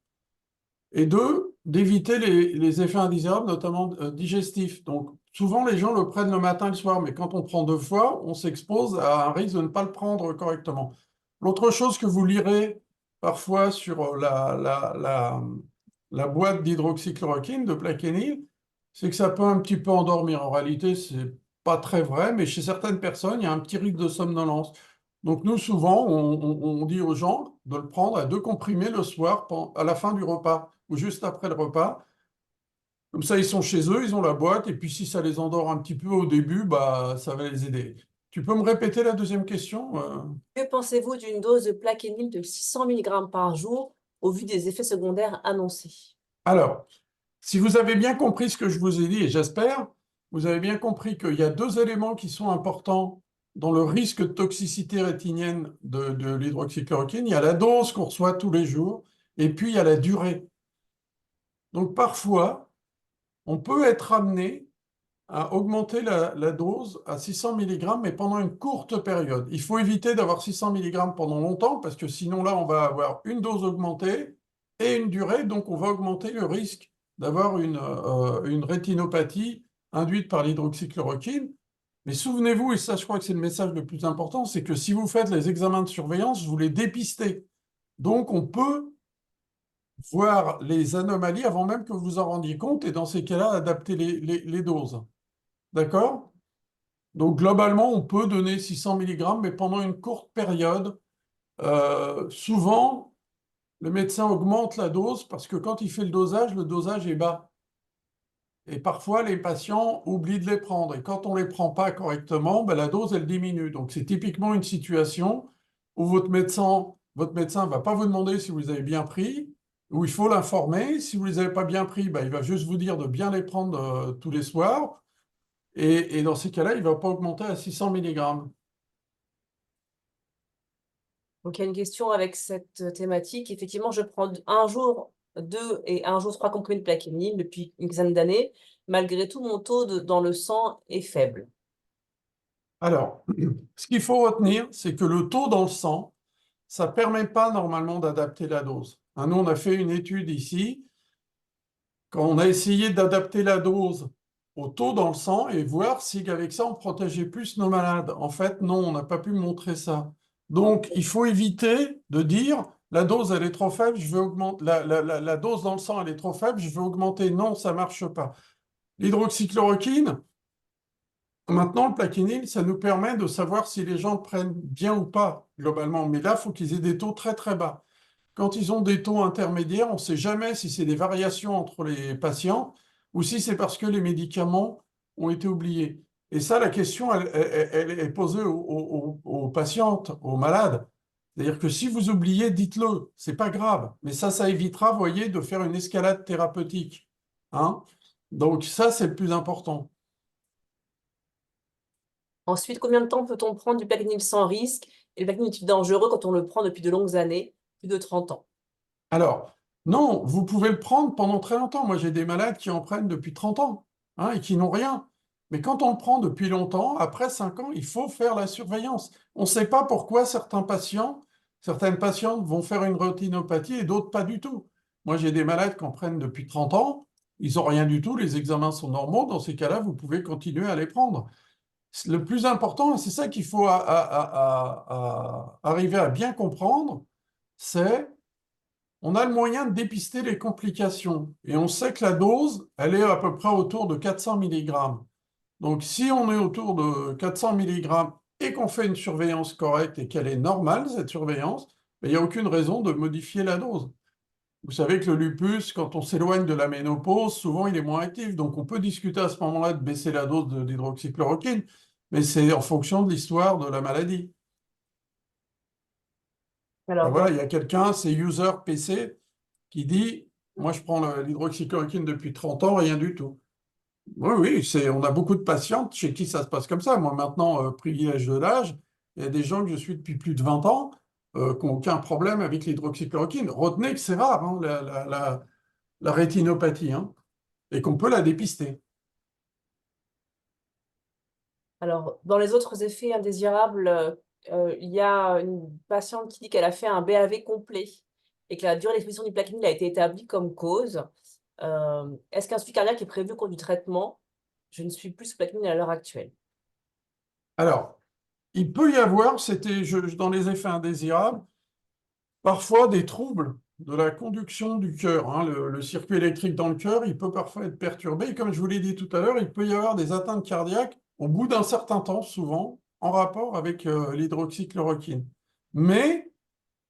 et deux, d'éviter les effets indésirables, notamment digestifs. Donc, souvent, les gens le prennent le matin et le soir, mais quand on prend deux fois, on s'expose à un risque de ne pas le prendre correctement. L'autre chose que vous lirez parfois sur la boîte d'hydroxychloroquine, de Plaquenil, c'est que ça peut un petit peu endormir. En réalité, c'est pas très vrai, mais chez certaines personnes, il y a un petit risque de somnolence. Donc nous, souvent, on dit aux gens de le prendre à deux comprimés le soir à la fin du repas ou juste après le repas. Comme ça, ils sont chez eux, ils ont la boîte, et puis si ça les endort un petit peu au début, bah, ça va les aider. Tu peux me répéter la deuxième question? Que pensez-vous d'une dose de plaquenil de 600 mg par jour au vu des effets secondaires annoncés? Alors, si vous avez bien compris ce que je vous ai dit, et j'espère, vous avez bien compris qu'il y a deux éléments qui sont importants dans le risque de toxicité rétinienne de l'hydroxychloroquine. Il y a la dose qu'on reçoit tous les jours, et puis il y a la durée. Donc parfois, on peut être amené à augmenter la dose à 600 mg, mais pendant une courte période. Il faut éviter d'avoir 600 mg pendant longtemps, parce que sinon là, on va avoir une dose augmentée et une durée, donc on va augmenter le risque d'avoir une rétinopathie induite par l'hydroxychloroquine. Mais souvenez-vous, et ça je crois que c'est le message le plus important, c'est que si vous faites les examens de surveillance, vous les dépistez. Donc on peut voir les anomalies avant même que vous vous en rendiez compte, et dans ces cas-là, adapter les doses. D'accord? Donc, globalement, on peut donner 600 mg, mais pendant une courte période. Souvent, le médecin augmente la dose parce que quand il fait le dosage est bas. Et parfois, les patients oublient de les prendre. Et quand on ne les prend pas correctement, ben, la dose, elle diminue. Donc, c'est typiquement une situation où votre médecin ne va pas vous demander si vous les avez bien pris, où il faut l'informer. Si vous ne les avez pas bien pris, ben, il va juste vous dire de bien les prendre tous les soirs. Et dans ces cas-là, il ne va pas augmenter à 600 mg. Donc, il y a une question avec cette thématique. Effectivement, je prends un jour 2 et un jour 3 comprimés de plaquenil depuis une dizaine d'années. Malgré tout, mon taux dans le sang est faible. Alors, ce qu'il faut retenir, c'est que le taux dans le sang, ça ne permet pas normalement d'adapter la dose. Hein, nous, on a fait une étude ici, quand on a essayé d'adapter la dose au taux dans le sang et voir si avec ça, on protégeait plus nos malades. En fait, non, on n'a pas pu montrer ça. Donc, il faut éviter de dire, la dose, elle est trop faible, je veux augmenter, la dose dans le sang, elle est trop faible, je veux augmenter. Non, ça ne marche pas. L'hydroxychloroquine, maintenant, le Plaquenil, ça nous permet de savoir si les gens le prennent bien ou pas, globalement. Mais là, il faut qu'ils aient des taux très très bas. Quand ils ont des taux intermédiaires, on ne sait jamais si c'est des variations entre les patients ou si c'est parce que les médicaments ont été oubliés. Et ça, la question, elle est posée aux patientes, aux malades. C'est-à-dire que si vous oubliez, dites-le, c'est pas grave. Mais ça évitera, vous voyez, de faire une escalade thérapeutique. Hein? Donc ça, c'est le plus important. Ensuite, combien de temps peut-on prendre du plaquenil sans risque? Et le plaquenil est-il dangereux quand on le prend depuis de longues années, plus de 30 ans? Alors, non, vous pouvez le prendre pendant très longtemps. Moi, j'ai des malades qui en prennent depuis 30 ans, hein, et qui n'ont rien. Mais quand on le prend depuis longtemps, après 5 ans, il faut faire la surveillance. On ne sait pas pourquoi certaines patientes vont faire une rétinopathie et d'autres pas du tout. Moi, j'ai des malades qui en prennent depuis 30 ans, ils n'ont rien du tout, les examens sont normaux. Dans ces cas-là, vous pouvez continuer à les prendre. Le plus important, et c'est ça qu'il faut arriver à bien comprendre, c'est on a le moyen de dépister les complications. Et on sait que la dose, elle est à peu près autour de 400 mg. Donc si on est autour de 400 mg et qu'on fait une surveillance correcte et qu'elle est normale, cette surveillance, ben, il n'y a aucune raison de modifier la dose. Vous savez que le lupus, quand on s'éloigne de la ménopause, souvent il est moins actif. Donc on peut discuter à ce moment-là de baisser la dose d'hydroxychloroquine, mais c'est en fonction de l'histoire de la maladie. Ben Alors, voilà, il y a quelqu'un, c'est user PC, qui dit, moi je prends l'hydroxychloroquine depuis 30 ans, rien du tout. Oui, oui, on a beaucoup de patientes chez qui ça se passe comme ça. Moi maintenant, privilège de l'âge, il y a des gens que je suis depuis plus de 20 ans qui n'ont aucun problème avec l'hydroxychloroquine. Retenez que c'est rare, hein, la rétinopathie, hein, et qu'on peut la dépister. Alors, dans les autres effets indésirables, il y a une patiente qui dit qu'elle a fait un BAV complet et que la durée d'exposition du plaquenil a été établie comme cause. Est-ce qu'un suivi cardiaque est prévu au cours du traitement? Je ne suis plus sous plaquenil à l'heure actuelle. Alors, il peut y avoir, dans les effets indésirables, parfois des troubles de la conduction du cœur, hein. Le circuit électrique dans le cœur, il peut parfois être perturbé. Et comme je vous l'ai dit tout à l'heure, il peut y avoir des atteintes cardiaques au bout d'un certain temps, souvent, en rapport avec l'hydroxychloroquine. Mais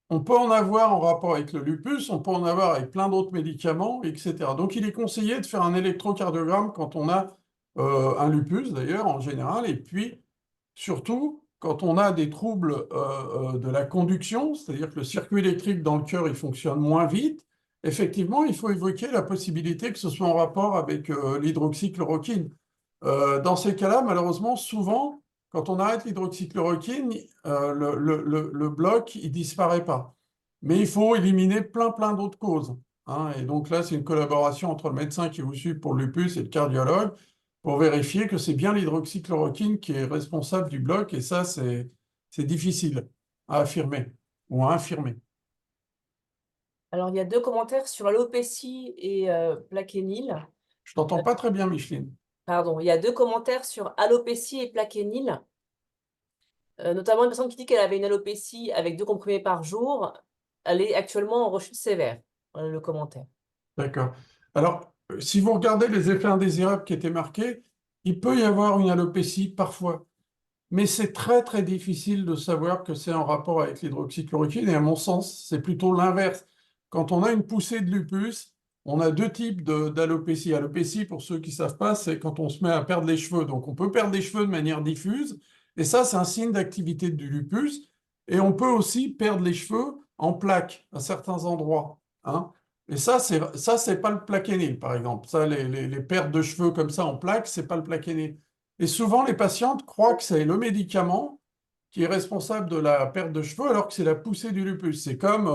on peut en avoir en rapport avec le lupus, on peut en avoir avec plein d'autres médicaments, etc. Donc il est conseillé de faire un électrocardiogramme quand on a un lupus, d'ailleurs, en général, et puis surtout quand on a des troubles de la conduction, c'est-à-dire que le circuit électrique dans le cœur, il fonctionne moins vite. Effectivement, il faut évoquer la possibilité que ce soit en rapport avec l'hydroxychloroquine. Dans ces cas-là, malheureusement, souvent, quand on arrête l'hydroxychloroquine, le bloc, il disparaît pas. Mais il faut éliminer plein d'autres causes, hein. Et donc là, c'est une collaboration entre le médecin qui vous suit pour le lupus et le cardiologue pour vérifier que c'est bien l'hydroxychloroquine qui est responsable du bloc. Et ça, c'est difficile à affirmer ou à infirmer. Alors, il y a deux commentaires sur l'alopécie et plaquenil. Je t'entends pas très bien, Micheline. Pardon, il y a deux commentaires sur alopécie et plaquenil. Notamment une personne qui dit qu'elle avait une alopécie avec 2 comprimés par jour. Elle est actuellement en rechute sévère. Voilà le commentaire. D'accord. Alors, si vous regardez les effets indésirables qui étaient marqués, il peut y avoir une alopécie parfois. Mais c'est très difficile de savoir que c'est en rapport avec l'hydroxychloroquine. Et à mon sens, c'est plutôt l'inverse. Quand on a une poussée de lupus, on a deux types d'alopécie. Alopécie, pour ceux qui ne savent pas, c'est quand on se met à perdre les cheveux. Donc on peut perdre les cheveux de manière diffuse. Et ça, c'est un signe d'activité du lupus. Et on peut aussi perdre les cheveux en plaques à certains endroits, hein. Et ça, c'est pas le plaquenil, par exemple. Ça, les pertes de cheveux comme ça en plaques, c'est pas le plaquenil. Et souvent, les patientes croient que c'est le médicament qui est responsable de la perte de cheveux, alors que c'est la poussée du lupus. C'est comme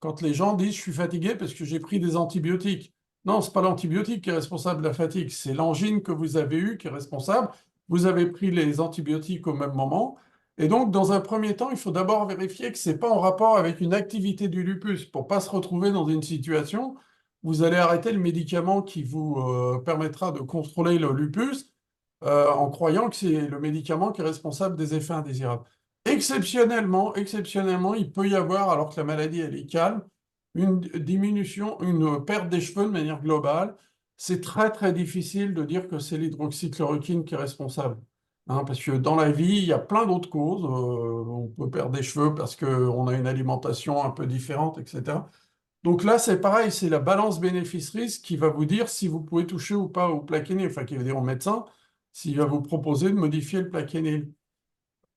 quand les gens disent je suis fatigué parce que j'ai pris des antibiotiques. Non, c'est pas l'antibiotique qui est responsable de la fatigue, c'est l'angine que vous avez eue qui est responsable. Vous avez pris les antibiotiques au même moment. Et donc, dans un premier temps, il faut d'abord vérifier que ce n'est pas en rapport avec une activité du lupus pour pas se retrouver dans une situation où vous allez arrêter le médicament qui vous permettra de contrôler le lupus en croyant que c'est le médicament qui est responsable des effets indésirables. Exceptionnellement, il peut y avoir, alors que la maladie elle est calme, une diminution, une perte des cheveux de manière globale. C'est très difficile de dire que c'est l'hydroxychloroquine qui est responsable, hein, parce que dans la vie, il y a plein d'autres causes. On peut perdre des cheveux parce qu'on a une alimentation un peu différente, etc. Donc là, c'est pareil, c'est la balance bénéfice-risque qui va vous dire si vous pouvez toucher ou pas au plaquenil, enfin qui va dire au médecin s'il va vous proposer de modifier le plaquenil.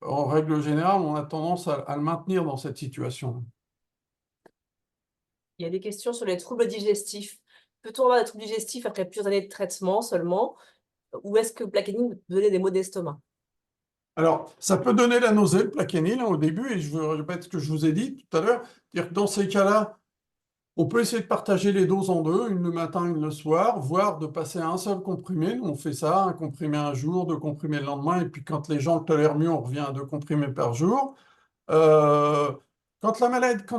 En règle générale, on a tendance à le maintenir dans cette situation. Il y a des questions sur les troubles digestifs. Peut-on avoir des troubles digestifs après plusieurs années de traitement seulement? Ou est-ce que le plaquenil peut donner des maux d'estomac? Alors, ça peut donner la nausée, le plaquenil, hein, au début, et je répète ce que je vous ai dit tout à l'heure, c'est-à-dire que dans ces cas-là, on peut essayer de partager les doses en deux, une le matin, une le soir, voire de passer à un seul comprimé. Nous, on fait ça, un comprimé un jour, deux comprimés le lendemain, et puis quand les gens le tolèrent mieux, on revient à 2 comprimés par jour. Euh, quand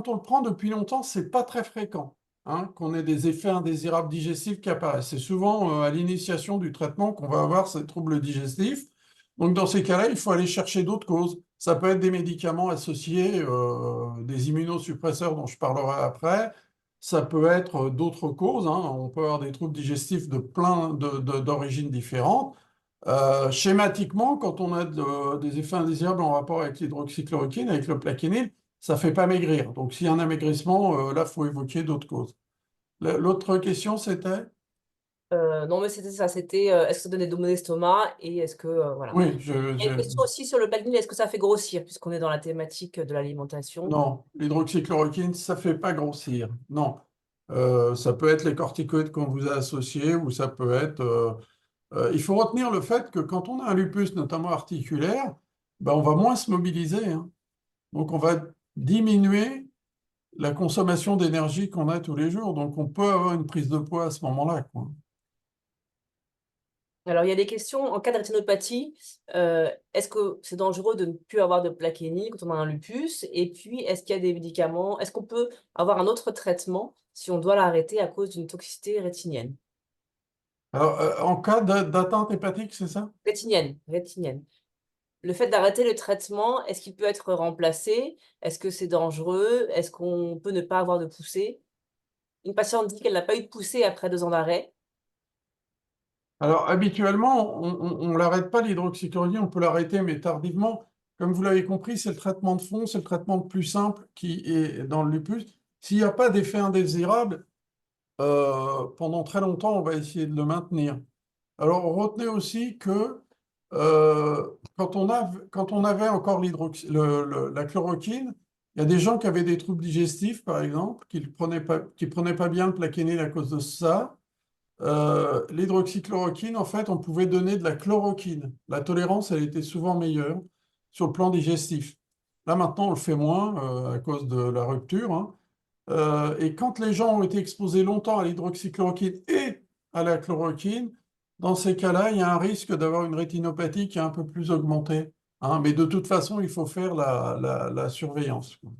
on le prend depuis longtemps, c'est pas très fréquent, hein, qu'on ait des effets indésirables digestifs qui apparaissent. C'est souvent à l'initiation du traitement qu'on va avoir ces troubles digestifs. Donc dans ces cas-là, il faut aller chercher d'autres causes. Ça peut être des médicaments associés, des immunosuppresseurs dont je parlerai après. Ça peut être d'autres causes, hein. On peut avoir des troubles digestifs de d'origines différentes. Schématiquement, quand on a des effets indésirables en rapport avec l'hydroxychloroquine, avec le plaquenil, ça ne fait pas maigrir. Donc, s'il y a un amaigrissement, là, il faut évoquer d'autres causes. L'autre question, c'était? Non, mais c'était ça. C'était est-ce que ça donne des maux d'estomac et est-ce que voilà. Oui, Il y a une question aussi sur le plaquenil. Est-ce que ça fait grossir puisqu'on est dans la thématique de l'alimentation? non, l'hydroxychloroquine, ça ne fait pas grossir. Non. Ça peut être les corticoïdes qu'on vous a associés ou ça peut être... il faut retenir le fait que quand on a un lupus, notamment articulaire, ben, on va moins se mobiliser, hein. Donc, on va diminuer la consommation d'énergie qu'on a tous les jours. Donc, on peut avoir une prise de poids à ce moment-là, quoi. Alors, il y a des questions en cas de rétinopathie. Est-ce que c'est dangereux de ne plus avoir de plaquenil quand on a un lupus? Et puis, est-ce qu'il y a des médicaments? Est-ce qu'on peut avoir un autre traitement si on doit l'arrêter à cause d'une toxicité rétinienne? Alors, en cas d'atteinte hépatique, c'est ça? Rétinienne. Le fait d'arrêter le traitement, est-ce qu'il peut être remplacé? Est-ce que c'est dangereux? Est-ce qu'on peut ne pas avoir de poussée? Une patiente dit qu'elle n'a pas eu de poussée après 2 ans d'arrêt. Alors, habituellement, on l'arrête pas, l'hydroxychloroquine, on peut l'arrêter, mais tardivement. Comme vous l'avez compris, c'est le traitement de fond, c'est le traitement le plus simple qui est dans le lupus. S'il n'y a pas d'effet indésirable, pendant très longtemps, on va essayer de le maintenir. Alors, retenez aussi que quand on avait encore la chloroquine, il y a des gens qui avaient des troubles digestifs, par exemple, qui prenaient pas bien le Plaquenil à cause de ça. L'hydroxychloroquine, en fait, on pouvait donner de la chloroquine. La tolérance, elle était souvent meilleure sur le plan digestif. Là, maintenant, on le fait moins à cause de la rupture, hein. Et quand les gens ont été exposés longtemps à l'hydroxychloroquine et à la chloroquine, dans ces cas-là, il y a un risque d'avoir une rétinopathie qui est un peu plus augmentée, hein. Mais de toute façon, il faut faire la surveillance, quoi.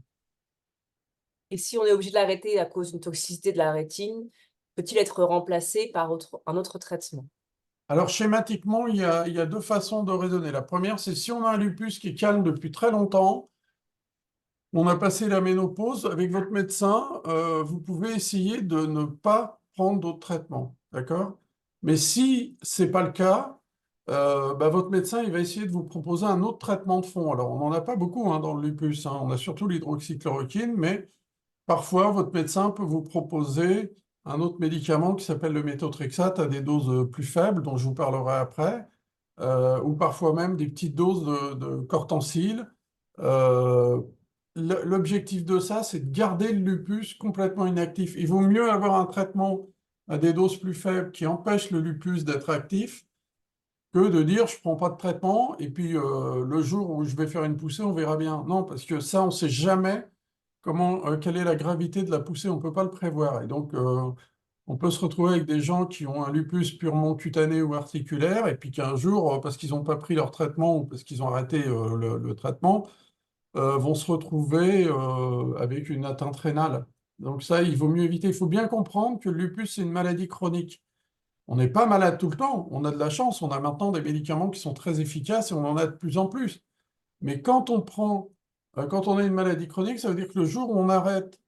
Et si on est obligé de l'arrêter à cause d'une toxicité de la rétine, peut-il être remplacé par un autre traitement? Alors, schématiquement, il y a deux façons de raisonner. La première, c'est si on a un lupus qui est calme depuis très longtemps, on a passé la ménopause, avec votre médecin, vous pouvez essayer de ne pas prendre d'autres traitements, d'accord? Mais si c'est pas le cas, bah, votre médecin, il va essayer de vous proposer un autre traitement de fond. Alors, on n'en a pas beaucoup, hein, dans le lupus, hein. On a surtout l'hydroxychloroquine, mais parfois, votre médecin peut vous proposer un autre médicament qui s'appelle le méthotrexate à des doses plus faibles, dont je vous parlerai après, ou parfois même des petites doses de cortencil. Euh, L'objectif de ça, c'est de garder le lupus complètement inactif. Il vaut mieux avoir un traitement à des doses plus faibles qui empêche le lupus d'être actif que de dire je prends pas de traitement et puis le jour où je vais faire une poussée, on verra bien. Non, parce que ça, on ne sait jamais quelle est la gravité de la poussée, on ne peut pas le prévoir. Et donc, on peut se retrouver avec des gens qui ont un lupus purement cutané ou articulaire, et puis qu'un jour, parce qu'ils n'ont pas pris leur traitement ou parce qu'ils ont arrêté le traitement, vont se retrouver avec une atteinte rénale. Donc ça, il vaut mieux éviter. Il faut bien comprendre que le lupus, c'est une maladie chronique. On n'est pas malade tout le temps, on a de la chance, on a maintenant des médicaments qui sont très efficaces et on en a de plus en plus. Mais quand on a une maladie chronique, ça veut dire que le jour où on arrête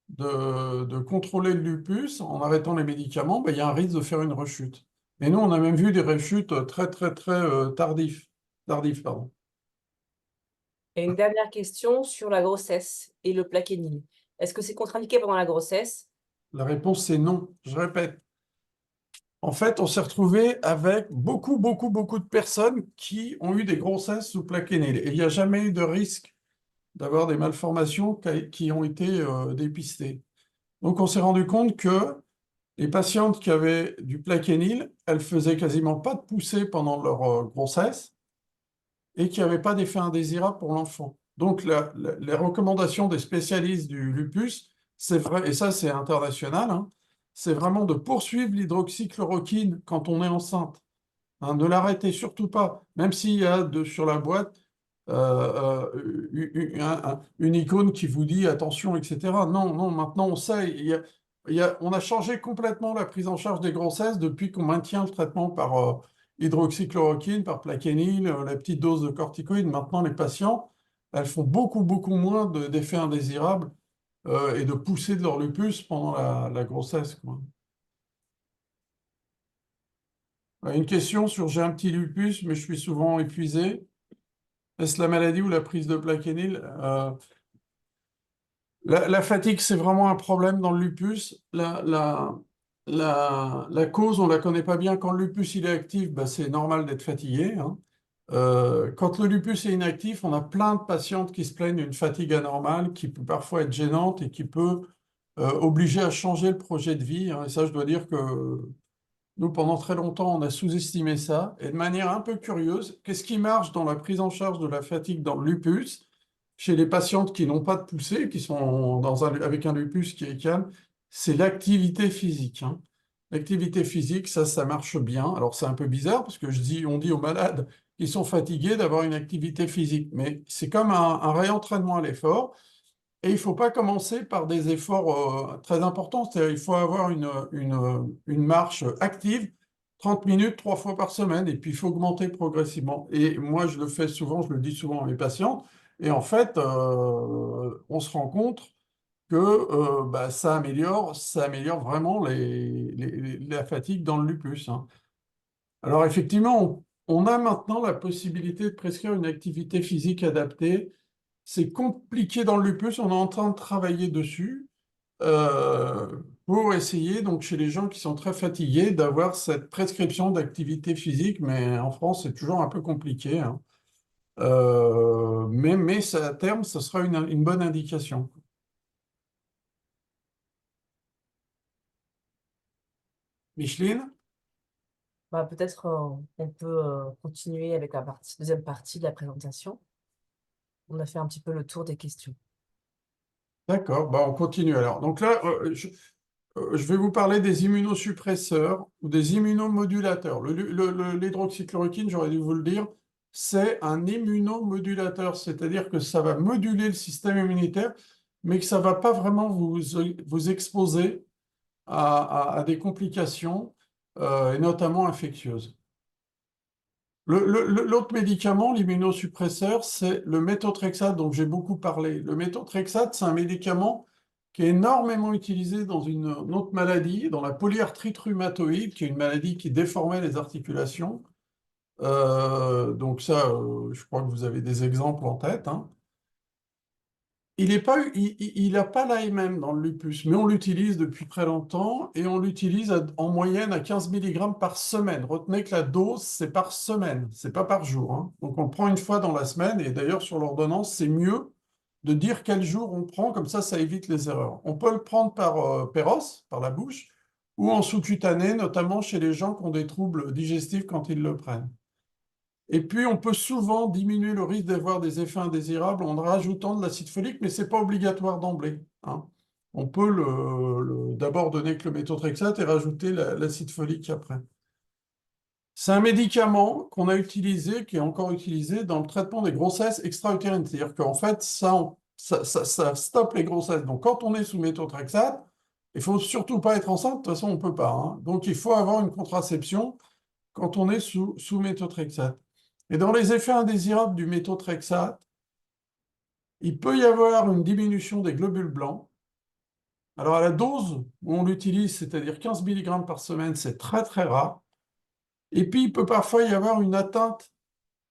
de contrôler le lupus, en arrêtant les médicaments, ben, il y a un risque de faire une rechute. Et nous, on a même vu des rechutes très, très, très tardives, pardon. Et une dernière question sur la grossesse et le plaquenil. Est-ce que c'est contre-indiqué pendant la grossesse? La réponse, c'est non. Je répète. En fait, on s'est retrouvé avec beaucoup, beaucoup, beaucoup de personnes qui ont eu des grossesses sous Plaquenil. Et il n'y a jamais eu de risque d'avoir des malformations qui ont été dépistées. Donc, on s'est rendu compte que les patientes qui avaient du Plaquenil, elles faisaient quasiment pas de poussée pendant leur grossesse et qu'il n'y avait pas d'effet indésirable pour l'enfant. Donc, les recommandations des spécialistes du lupus, c'est vrai, et ça c'est international, hein, c'est vraiment de poursuivre l'hydroxychloroquine quand on est enceinte, hein, ne l'arrêtez surtout pas, même s'il y a sur la boîte une icône qui vous dit attention, etc. Non, non, maintenant on sait, on a changé complètement la prise en charge des grossesses depuis qu'on maintient le traitement par hydroxychloroquine, par plaquenil, la petite dose de corticoïdes. Maintenant, les patients, elles font beaucoup, beaucoup moins d'effets indésirables et de poussée de leur lupus pendant la grossesse, quoi. Une question sur j'ai un petit lupus, mais je suis souvent épuisé. Est-ce la maladie ou la prise de plaquenil? La fatigue, c'est vraiment un problème dans le lupus. La cause, on ne la connaît pas bien. Quand le lupus il est actif, bah, c'est normal d'être fatigué, hein. Quand le lupus est inactif, on a plein de patientes qui se plaignent d'une fatigue anormale qui peut parfois être gênante et qui peut obliger à changer le projet de vie, hein. Et ça, je dois dire que nous, pendant très longtemps, on a sous-estimé ça. Et de manière un peu curieuse, qu'est-ce qui marche dans la prise en charge de la fatigue dans le lupus, chez les patientes qui n'ont pas de poussée, qui sont avec un lupus qui est calme, c'est l'activité physique, hein. L'activité physique, ça marche bien. Alors c'est un peu bizarre parce que on dit aux malades qui sont fatigués d'avoir une activité physique, mais c'est comme un réentraînement à l'effort. Et il ne faut pas commencer par des efforts très importants. C'est-à-dire il faut avoir une marche active, 30 minutes, 3 fois par semaine, et puis il faut augmenter progressivement. Et moi, je le fais souvent, je le dis souvent à mes patients, et en fait, on se rend compte que bah, ça améliore vraiment la fatigue dans le lupus, hein. Alors effectivement, on a maintenant la possibilité de prescrire une activité physique adaptée. C'est compliqué dans le lupus, on est en train de travailler dessus euh, pour essayer, donc chez les gens qui sont très fatigués, d'avoir cette prescription d'activité physique, mais en France, c'est toujours un peu compliqué, hein. Mais à terme, ce sera une bonne indication. Micheline? Bah, peut-être on peut continuer avec la deuxième partie de la présentation. On a fait un petit peu le tour des questions. D'accord, bah on continue alors. Donc là, je vais vous parler des immunosuppresseurs ou des immunomodulateurs. L'hydroxychloroquine, j'aurais dû vous le dire, c'est un immunomodulateur, c'est-à-dire que ça va moduler le système immunitaire, mais que ça ne va pas vraiment vous exposer à des complications, et notamment infectieuses. L'autre médicament, l'immunosuppresseur, c'est le méthotrexate dont j'ai beaucoup parlé. Le méthotrexate, c'est un médicament qui est énormément utilisé dans une autre maladie, dans la polyarthrite rhumatoïde, qui est une maladie qui déformait les articulations. Donc ça, je crois que vous avez des exemples en tête, hein. Il n'a pas l'AMM dans le lupus, mais on l'utilise depuis très longtemps et on l'utilise en moyenne à 15 mg par semaine. Retenez que la dose, c'est par semaine, c'est pas par jour, hein. Donc on le prend une fois dans la semaine et d'ailleurs sur l'ordonnance, c'est mieux de dire quel jour on prend, comme ça évite les erreurs. On peut le prendre par péros, par la bouche, ou en sous-cutané, notamment chez les gens qui ont des troubles digestifs quand ils le prennent. Et puis, on peut souvent diminuer le risque d'avoir des effets indésirables en rajoutant de l'acide folique, mais ce n'est pas obligatoire d'emblée, hein. On peut d'abord donner que le méthotrexate et rajouter l'acide folique après. C'est un médicament qu'on a utilisé, qui est encore utilisé dans le traitement des grossesses extra-utérines. C'est-à-dire qu'en fait, ça stoppe les grossesses. Donc, quand on est sous méthotrexate, il ne faut surtout pas être enceinte, de toute façon, on ne peut pas, hein. Donc, il faut avoir une contraception quand on est sous méthotrexate. Et dans les effets indésirables du méthotrexate, il peut y avoir une diminution des globules blancs. Alors à la dose où on l'utilise, c'est-à-dire 15 mg par semaine, c'est très très rare. Et puis il peut parfois y avoir une atteinte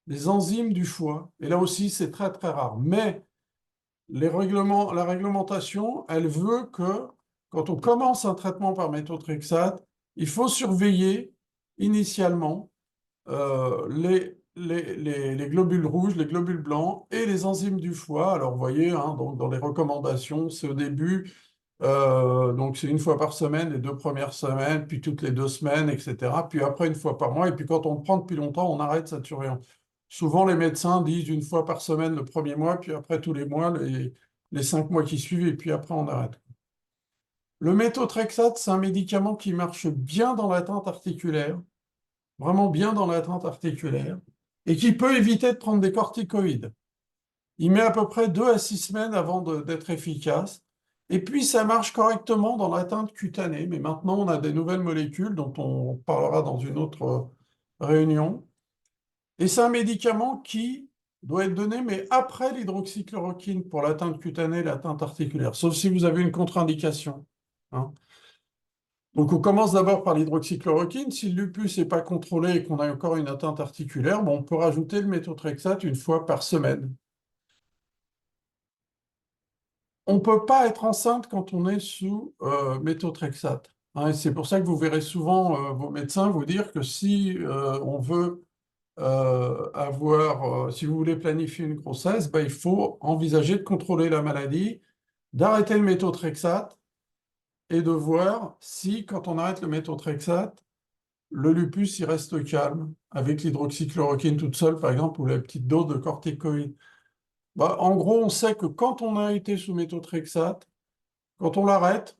des enzymes du foie. Et là aussi, c'est très très rare. Mais la réglementation, elle veut que quand on commence un traitement par méthotrexate, il faut surveiller initialement les globules rouges, les globules blancs et les enzymes du foie. Alors, vous voyez, hein, donc, dans les recommandations, c'est au début, donc c'est une fois par semaine, les 2 premières semaines, puis toutes les 2 semaines, etc. Puis après, une fois par mois. Et puis quand on le prend depuis longtemps, on arrête cette surveillance. Souvent, les médecins disent une fois par semaine le premier mois, puis après tous les mois, les 5 mois qui suivent, et puis après, on arrête. Le méthotrexate, c'est un médicament qui marche bien dans l'atteinte articulaire, vraiment bien dans l'atteinte articulaire, et qui peut éviter de prendre des corticoïdes. Il met à peu près 2 à 6 semaines avant d'être efficace. Et puis, ça marche correctement dans l'atteinte cutanée. Mais maintenant, on a des nouvelles molécules dont on parlera dans une autre réunion. Et c'est un médicament qui doit être donné, mais après l'hydroxychloroquine pour l'atteinte cutanée et l'atteinte articulaire, sauf si vous avez une contre-indication, hein. Donc, on commence d'abord par l'hydroxychloroquine. Si le lupus n'est pas contrôlé et qu'on a encore une atteinte articulaire, bon, on peut rajouter le méthotrexate une fois par semaine. On ne peut pas être enceinte quand on est sous méthotrexate, hein. Et c'est pour ça que vous verrez souvent vos médecins vous dire que si on veut si vous voulez planifier une grossesse, ben, il faut envisager de contrôler la maladie, d'arrêter le méthotrexate et de voir si, quand on arrête le méthotrexate, le lupus, il reste calme avec l'hydroxychloroquine toute seule, par exemple, ou la petite dose de corticoïdes. Bah, en gros, on sait que quand on a été sous méthotrexate, quand on l'arrête,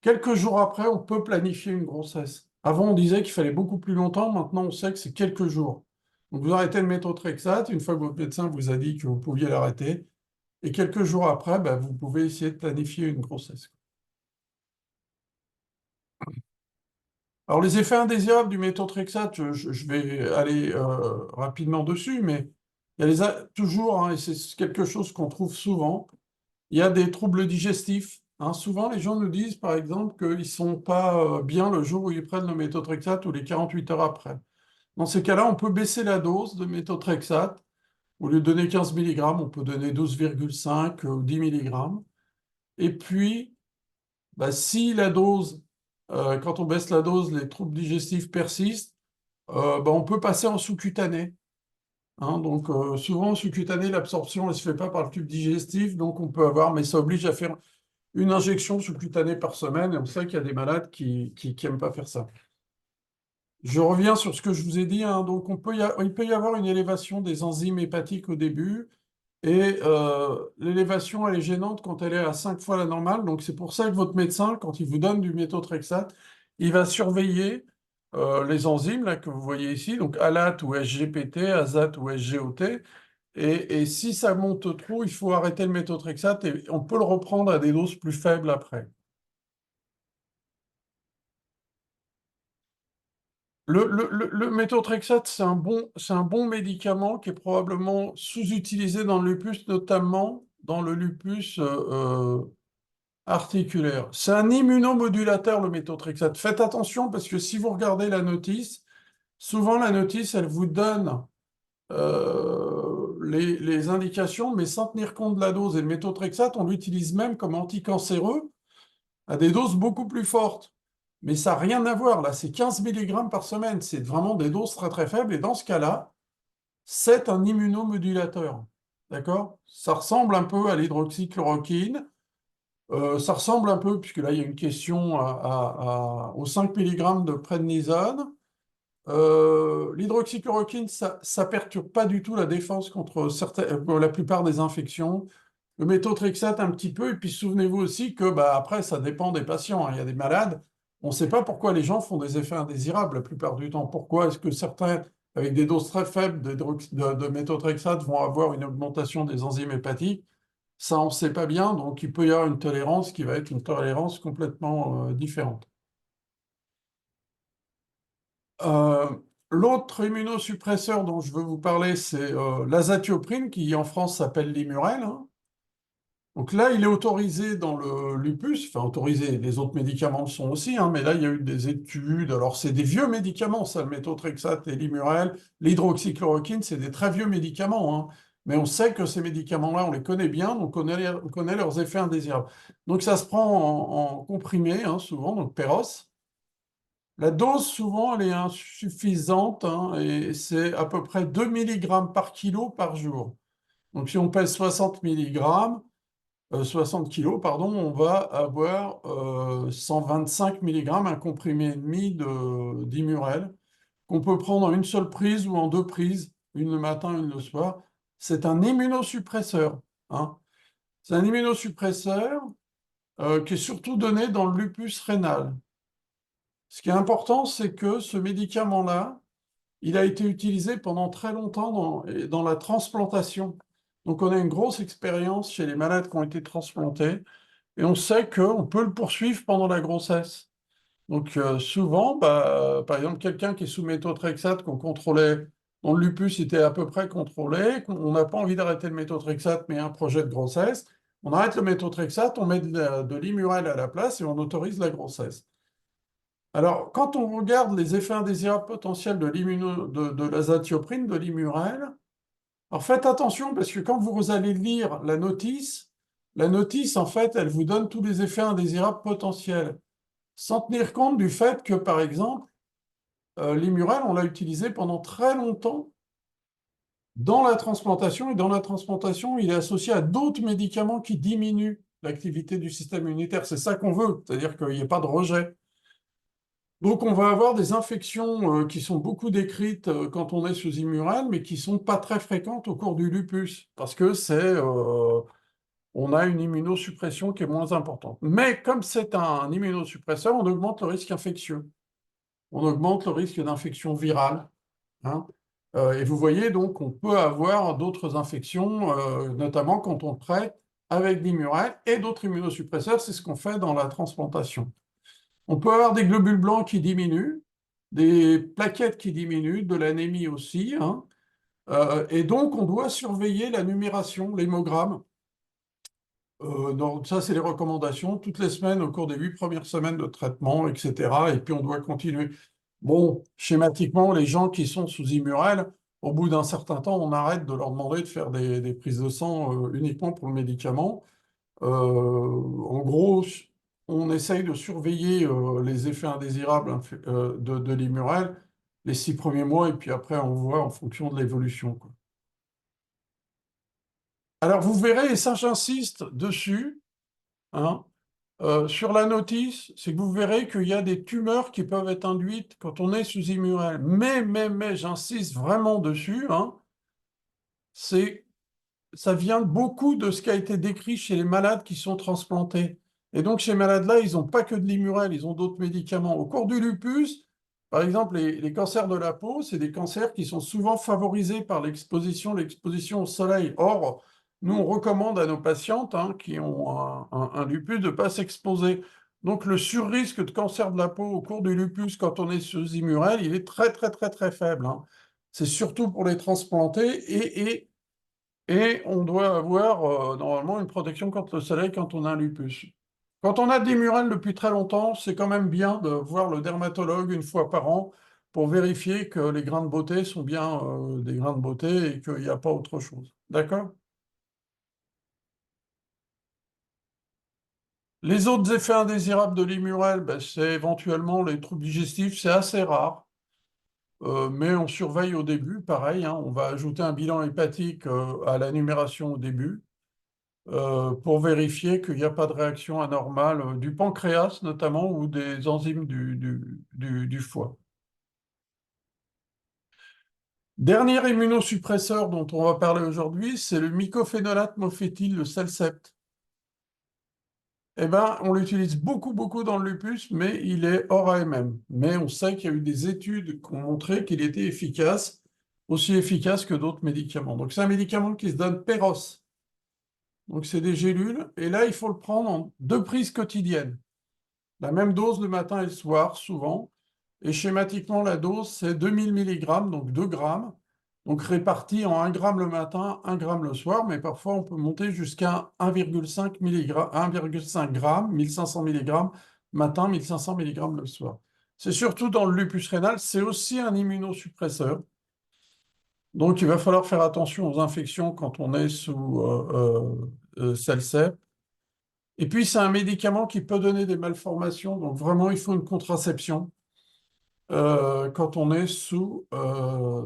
quelques jours après, on peut planifier une grossesse. Avant, on disait qu'il fallait beaucoup plus longtemps. Maintenant, on sait que c'est quelques jours. Donc, vous arrêtez le méthotrexate une fois que votre médecin vous a dit que vous pouviez l'arrêter. Et quelques jours après, ben, vous pouvez essayer de planifier une grossesse. Alors, les effets indésirables du méthotrexate, je vais aller rapidement dessus, mais il y a toujours, hein, et c'est quelque chose qu'on trouve souvent, il y a des troubles digestifs. Hein. Souvent, les gens nous disent, par exemple, qu'ils ne sont pas bien le jour où ils prennent le méthotrexate ou les 48 heures après. Dans ces cas-là, on peut baisser la dose de méthotrexate. Au lieu de donner 15 mg, on peut donner 12,5 ou 10 mg. Et puis, bah, si la dose, quand on baisse la dose, les troubles digestifs persistent, bah, on peut passer en sous-cutané. Hein. Donc, souvent, en sous-cutané, l'absorption ne se fait pas par le tube digestif, donc on peut avoir, mais ça oblige à faire une injection sous-cutanée par semaine, et on sait qu'il y a des malades qui n'aiment pas faire ça. Je reviens sur ce que je vous ai dit, hein. Donc, il peut y avoir une élévation des enzymes hépatiques au début, et l'élévation, elle est gênante quand elle est à 5 fois la normale. Donc, c'est pour ça que votre médecin, quand il vous donne du méthotrexate, il va surveiller les enzymes là, que vous voyez ici, donc ALAT ou SGPT, AZAT ou SGOT. Et si ça monte trop, il faut arrêter le méthotrexate et on peut le reprendre à des doses plus faibles après. Le méthotrexate, c'est un bon médicament qui est probablement sous-utilisé dans le lupus, notamment dans le lupus articulaire. C'est un immunomodulateur, le méthotrexate. Faites attention parce que si vous regardez la notice, souvent la notice, elle vous donne les indications, mais sans tenir compte de la dose. Et le méthotrexate, on l'utilise même comme anticancéreux à des doses beaucoup plus fortes. Mais ça n'a rien à voir, là, c'est 15 mg par semaine. C'est vraiment des doses très très faibles. Et dans ce cas-là, c'est un immunomodulateur. D'accord? Ça ressemble un peu à l'hydroxychloroquine. Ça ressemble un peu, puisque là, il y a une question aux 5 mg de prednisone. L'hydroxychloroquine, ça ne perturbe pas du tout la défense contre la plupart des infections. Le méthotrexate un petit peu, et puis souvenez-vous aussi que bah, après, ça dépend des patients. Hein. Il y a des malades, on ne sait pas pourquoi les gens font des effets indésirables la plupart du temps. Pourquoi est-ce que certains, avec des doses très faibles de méthotrexate, vont avoir une augmentation des enzymes hépatiques? Ça, on ne sait pas bien, donc il peut y avoir une tolérance qui va être une tolérance complètement différente. Euh, L'autre immunosuppresseur dont je veux vous parler, c'est l'azatioprine, qui en France s'appelle Limurel. Hein. Donc là, il est autorisé dans le lupus, enfin autorisé, les autres médicaments le sont aussi, hein, mais là, il y a eu des études. Alors, c'est des vieux médicaments, ça, le méthotrexate et Limurel. L'hydroxychloroquine, c'est des très vieux médicaments, hein, mais on sait que ces médicaments-là, on les connaît bien, donc on connaît leurs effets indésirables. Donc, ça se prend en comprimé, hein, souvent, donc Péros. La dose, souvent, elle est insuffisante, hein, et c'est à peu près 2 mg par kilo par jour. Donc, si on pèse 60 mg, 60 kilos, pardon, on va avoir 125 mg, un comprimé et demi d'Imurel, qu'on peut prendre en une seule prise ou en deux prises, une le matin, une le soir. C'est un immunosuppresseur. Hein. C'est un immunosuppresseur qui est surtout donné dans le lupus rénal. Ce qui est important, c'est que ce médicament-là, il a été utilisé pendant très longtemps dans la transplantation. Donc on a une grosse expérience chez les malades qui ont été transplantés et on sait qu'on peut le poursuivre pendant la grossesse. Donc souvent, bah, par exemple, quelqu'un qui est sous méthotrexate, qu'on contrôlait, dont le lupus était à peu près contrôlé, on n'a pas envie d'arrêter le méthotrexate, mais un projet de grossesse, on arrête le méthotrexate, on met de l'Imurel à la place et on autorise la grossesse. Alors, quand on regarde les effets indésirables potentiels de l'azatioprine, de l'Imurel, alors faites attention parce que quand vous allez lire la notice, en fait, elle vous donne tous les effets indésirables potentiels, sans tenir compte du fait que, par exemple, l'Imurel, on l'a utilisé pendant très longtemps dans la transplantation, et dans la transplantation, il est associé à d'autres médicaments qui diminuent l'activité du système immunitaire. C'est ça qu'on veut, c'est-à-dire qu'il n'y ait pas de rejet. Donc, on va avoir des infections qui sont beaucoup décrites quand on est sous Immurel, mais qui ne sont pas très fréquentes au cours du lupus, parce que on a une immunosuppression qui est moins importante. Mais comme c'est un immunosuppresseur, on augmente le risque infectieux. On augmente le risque d'infection virale, hein. Et vous voyez donc on peut avoir d'autres infections, notamment quand on traite avec l'Immurel et d'autres immunosuppresseurs, c'est ce qu'on fait dans la transplantation. On peut avoir des globules blancs qui diminuent, des plaquettes qui diminuent, de l'anémie aussi, hein. Et donc on doit surveiller la numération, l'hémogramme. Donc ça, c'est les recommandations, toutes les semaines au cours des 8 premières semaines de traitement, etc. Et puis on doit continuer. Bon, schématiquement, les gens qui sont sous Immurel, au bout d'un certain temps, on arrête de leur demander de faire des prises de sang uniquement pour le médicament. En gros, on essaye de surveiller les effets indésirables de l'Immurel les 6 premiers mois, et puis après, on voit en fonction de l'évolution, quoi. Alors, vous verrez, et ça, j'insiste dessus, hein, sur la notice, c'est que vous verrez qu'il y a des tumeurs qui peuvent être induites quand on est sous Immurel. Mais, j'insiste vraiment dessus, hein, c'est ça vient beaucoup de ce qui a été décrit chez les malades qui sont transplantés. Et donc, ces malades-là, ils n'ont pas que de l'Immurel, ils ont d'autres médicaments. Au cours du lupus, par exemple, les cancers de la peau, c'est des cancers qui sont souvent favorisés par l'exposition au soleil. Or, nous, on recommande à nos patientes, hein, qui ont un lupus de ne pas s'exposer. Donc, le surrisque de cancer de la peau au cours du lupus, quand on est sous Immurel, il est très, très, très, très faible, hein. C'est surtout pour les transplantés et on doit avoir normalement une protection contre le soleil quand on a un lupus. Quand on a des murales depuis très longtemps, c'est quand même bien de voir le dermatologue une fois par an pour vérifier que les grains de beauté sont bien des grains de beauté et qu'il n'y a pas autre chose. D'accord? Les autres effets indésirables de l'immurel, ben, c'est éventuellement les troubles digestifs, c'est assez rare. Mais on surveille au début, pareil, hein, on va ajouter un bilan hépatique à la numération au début. Pour vérifier qu'il n'y a pas de réaction anormale du pancréas notamment ou des enzymes du foie. Dernier immunosuppresseur dont on va parler aujourd'hui, c'est le mycophénolate mofétyl, le Cellcept. Eh ben, on l'utilise beaucoup, beaucoup dans le lupus, mais il est hors AMM. Mais on sait qu'il y a eu des études qui ont montré qu'il était efficace, aussi efficace que d'autres médicaments. Donc c'est un médicament qui se donne péros. Donc c'est des gélules, et là, il faut le prendre en 2 prises quotidiennes. La même dose le matin et le soir, souvent. Et schématiquement, la dose, c'est 2000 mg, donc 2 grammes, donc répartis en 1 gramme le matin, 1 gramme le soir, mais parfois on peut monter jusqu'à 1,5 mg, 1,5 g, 1500 mg matin, 1500 mg le soir. C'est surtout dans le lupus rénal, c'est aussi un immunosuppresseur. Donc il va falloir faire attention aux infections quand on est sous Cellcept. Et puis, c'est un médicament qui peut donner des malformations, donc vraiment, il faut une contraception quand on est sous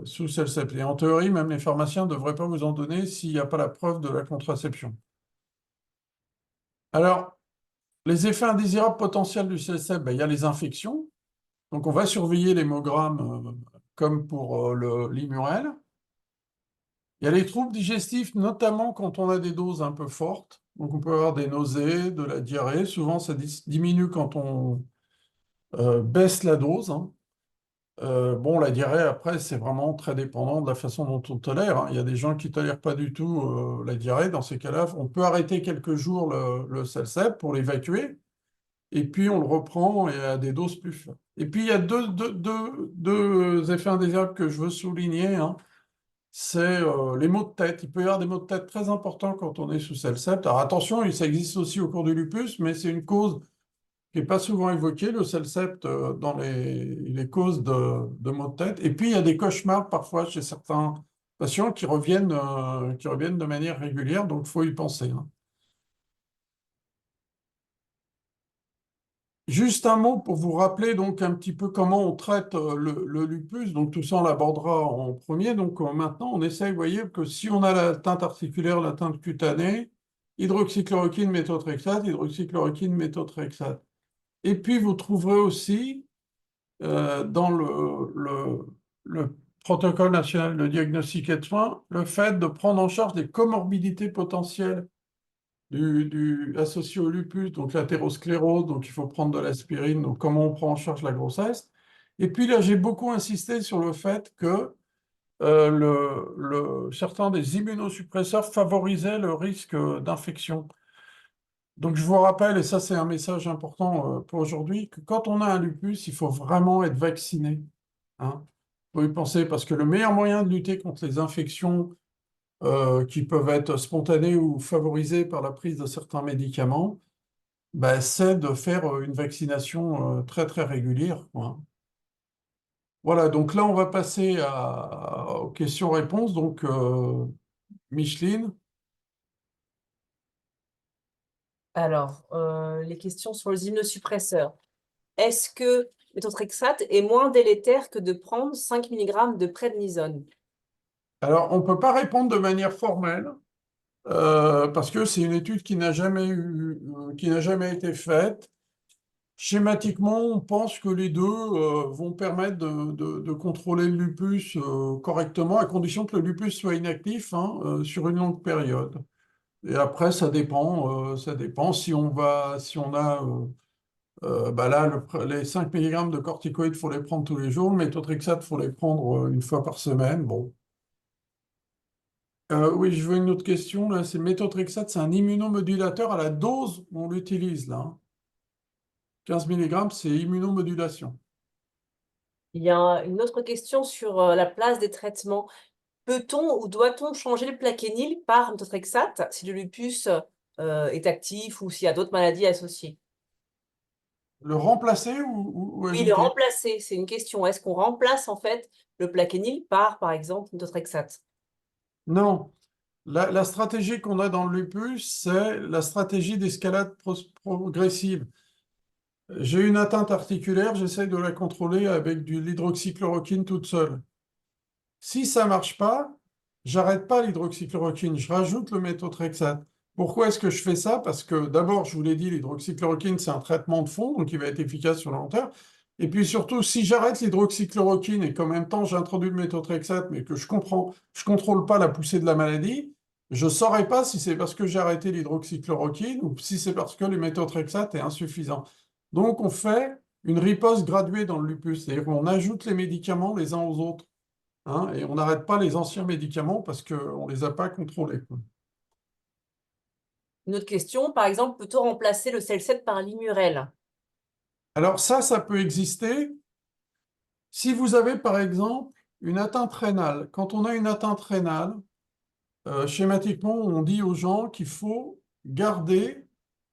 Cellcept. Et en théorie, même les pharmaciens ne devraient pas vous en donner s'il n'y a pas la preuve de la contraception. Alors, les effets indésirables potentiels du Cellcept, ben, il y a les infections. Donc, on va surveiller l'hémogramme comme pour l'Immurel. Il y a les troubles digestifs, notamment quand on a des doses un peu fortes. Donc, on peut avoir des nausées, de la diarrhée. Souvent, ça diminue quand on baisse la dose, hein. Bon, la diarrhée, après, c'est vraiment très dépendant de la façon dont on tolère, hein. Il y a des gens qui ne tolèrent pas du tout la diarrhée. Dans ces cas-là, on peut arrêter quelques jours le Cellcept pour l'évacuer, et puis on le reprend et à des doses plus faibles. Et puis, il y a deux effets indésirables que je veux souligner, hein. C'est les maux de tête. Il peut y avoir des maux de tête très importants quand on est sous Cellcept. Alors attention, ça existe aussi au cours du lupus, mais c'est une cause qui n'est pas souvent évoqué, le Cellcept, dans les causes de maux de tête. Et puis, il y a des cauchemars parfois chez certains patients qui reviennent de manière régulière, donc il faut y penser, hein. Juste un mot pour vous rappeler donc un petit peu comment on traite le lupus. Donc tout ça, on l'abordera en premier. Donc maintenant, on essaye, vous voyez, que si on a l'atteinte articulaire, l'atteinte cutanée, hydroxychloroquine, méthotrexate, hydroxychloroquine, méthotrexate. Et puis, vous trouverez aussi dans le protocole national de diagnostic et de soins le fait de prendre en charge des comorbidités potentielles associé au lupus, donc l'athérosclérose, donc il faut prendre de l'aspirine, donc comment on prend en charge la grossesse. Et puis là, j'ai beaucoup insisté sur le fait que certains des immunosuppresseurs favorisaient le risque d'infection. Donc je vous rappelle, et ça c'est un message important pour aujourd'hui, que quand on a un lupus, il faut vraiment être vacciné. Hein. Faut y penser parce que le meilleur moyen de lutter contre les infections qui peuvent être spontanées ou favorisées par la prise de certains médicaments, ben, c'est de faire une vaccination très très régulière, quoi. Voilà, donc là on va passer aux questions-réponses. Donc Micheline. Alors, les questions sur les immunosuppresseurs. Est-ce que méthotrexate est moins délétère que de prendre 5 mg de prednisone? Alors on ne peut pas répondre de manière formelle. Parce que c'est une étude qui n'a jamais été faite. Schématiquement, on pense que les deux vont permettre de contrôler le lupus correctement, à condition que le lupus soit inactif, hein, sur une longue période. Et après, ça dépend si on a, bah là, les 5 mg de corticoïdes, il faut les prendre tous les jours, le méthotrexate, il faut les prendre une fois par semaine. Bon. Oui, je veux une autre question, là. C'est méthotrexate, c'est un immunomodulateur à la dose où on l'utilise, là. Hein. 15 mg, c'est immunomodulation. Il y a une autre question sur la place des traitements. Peut-on ou doit-on changer le plaquenil par méthotrexate si le lupus est actif ou s'il y a d'autres maladies associées? Le remplacer ou Oui, le ajouter? remplacer, c'est une question. Est-ce qu'on remplace en fait le plaquenil par exemple, méthotrexate? Non. La stratégie qu'on a dans le lupus, c'est la stratégie d'escalade progressive. J'ai une atteinte articulaire, j'essaye de la contrôler avec de l'hydroxychloroquine toute seule. Si ça marche pas, j'arrête pas l'hydroxychloroquine, je rajoute le méthotrexate. Pourquoi est-ce que je fais ça? Parce que d'abord, je vous l'ai dit, l'hydroxychloroquine, c'est un traitement de fond, donc il va être efficace sur le long terme. Et puis surtout, si j'arrête l'hydroxychloroquine et qu'en même temps j'introduis le méthotrexate, mais que je contrôle pas la poussée de la maladie, je saurais pas si c'est parce que j'ai arrêté l'hydroxychloroquine ou si c'est parce que le méthotrexate est insuffisant. Donc on fait une riposte graduée dans le lupus, c'est-à-dire qu'on ajoute les médicaments les uns aux autres. Hein, et on n'arrête pas les anciens médicaments parce qu'on ne les a pas contrôlés, quoi. Une autre question, par exemple, peut-on remplacer le Celsep par l'Immurel? Alors ça peut exister si vous avez, par exemple, une atteinte rénale. Quand on a une atteinte rénale, schématiquement, on dit aux gens qu'il faut garder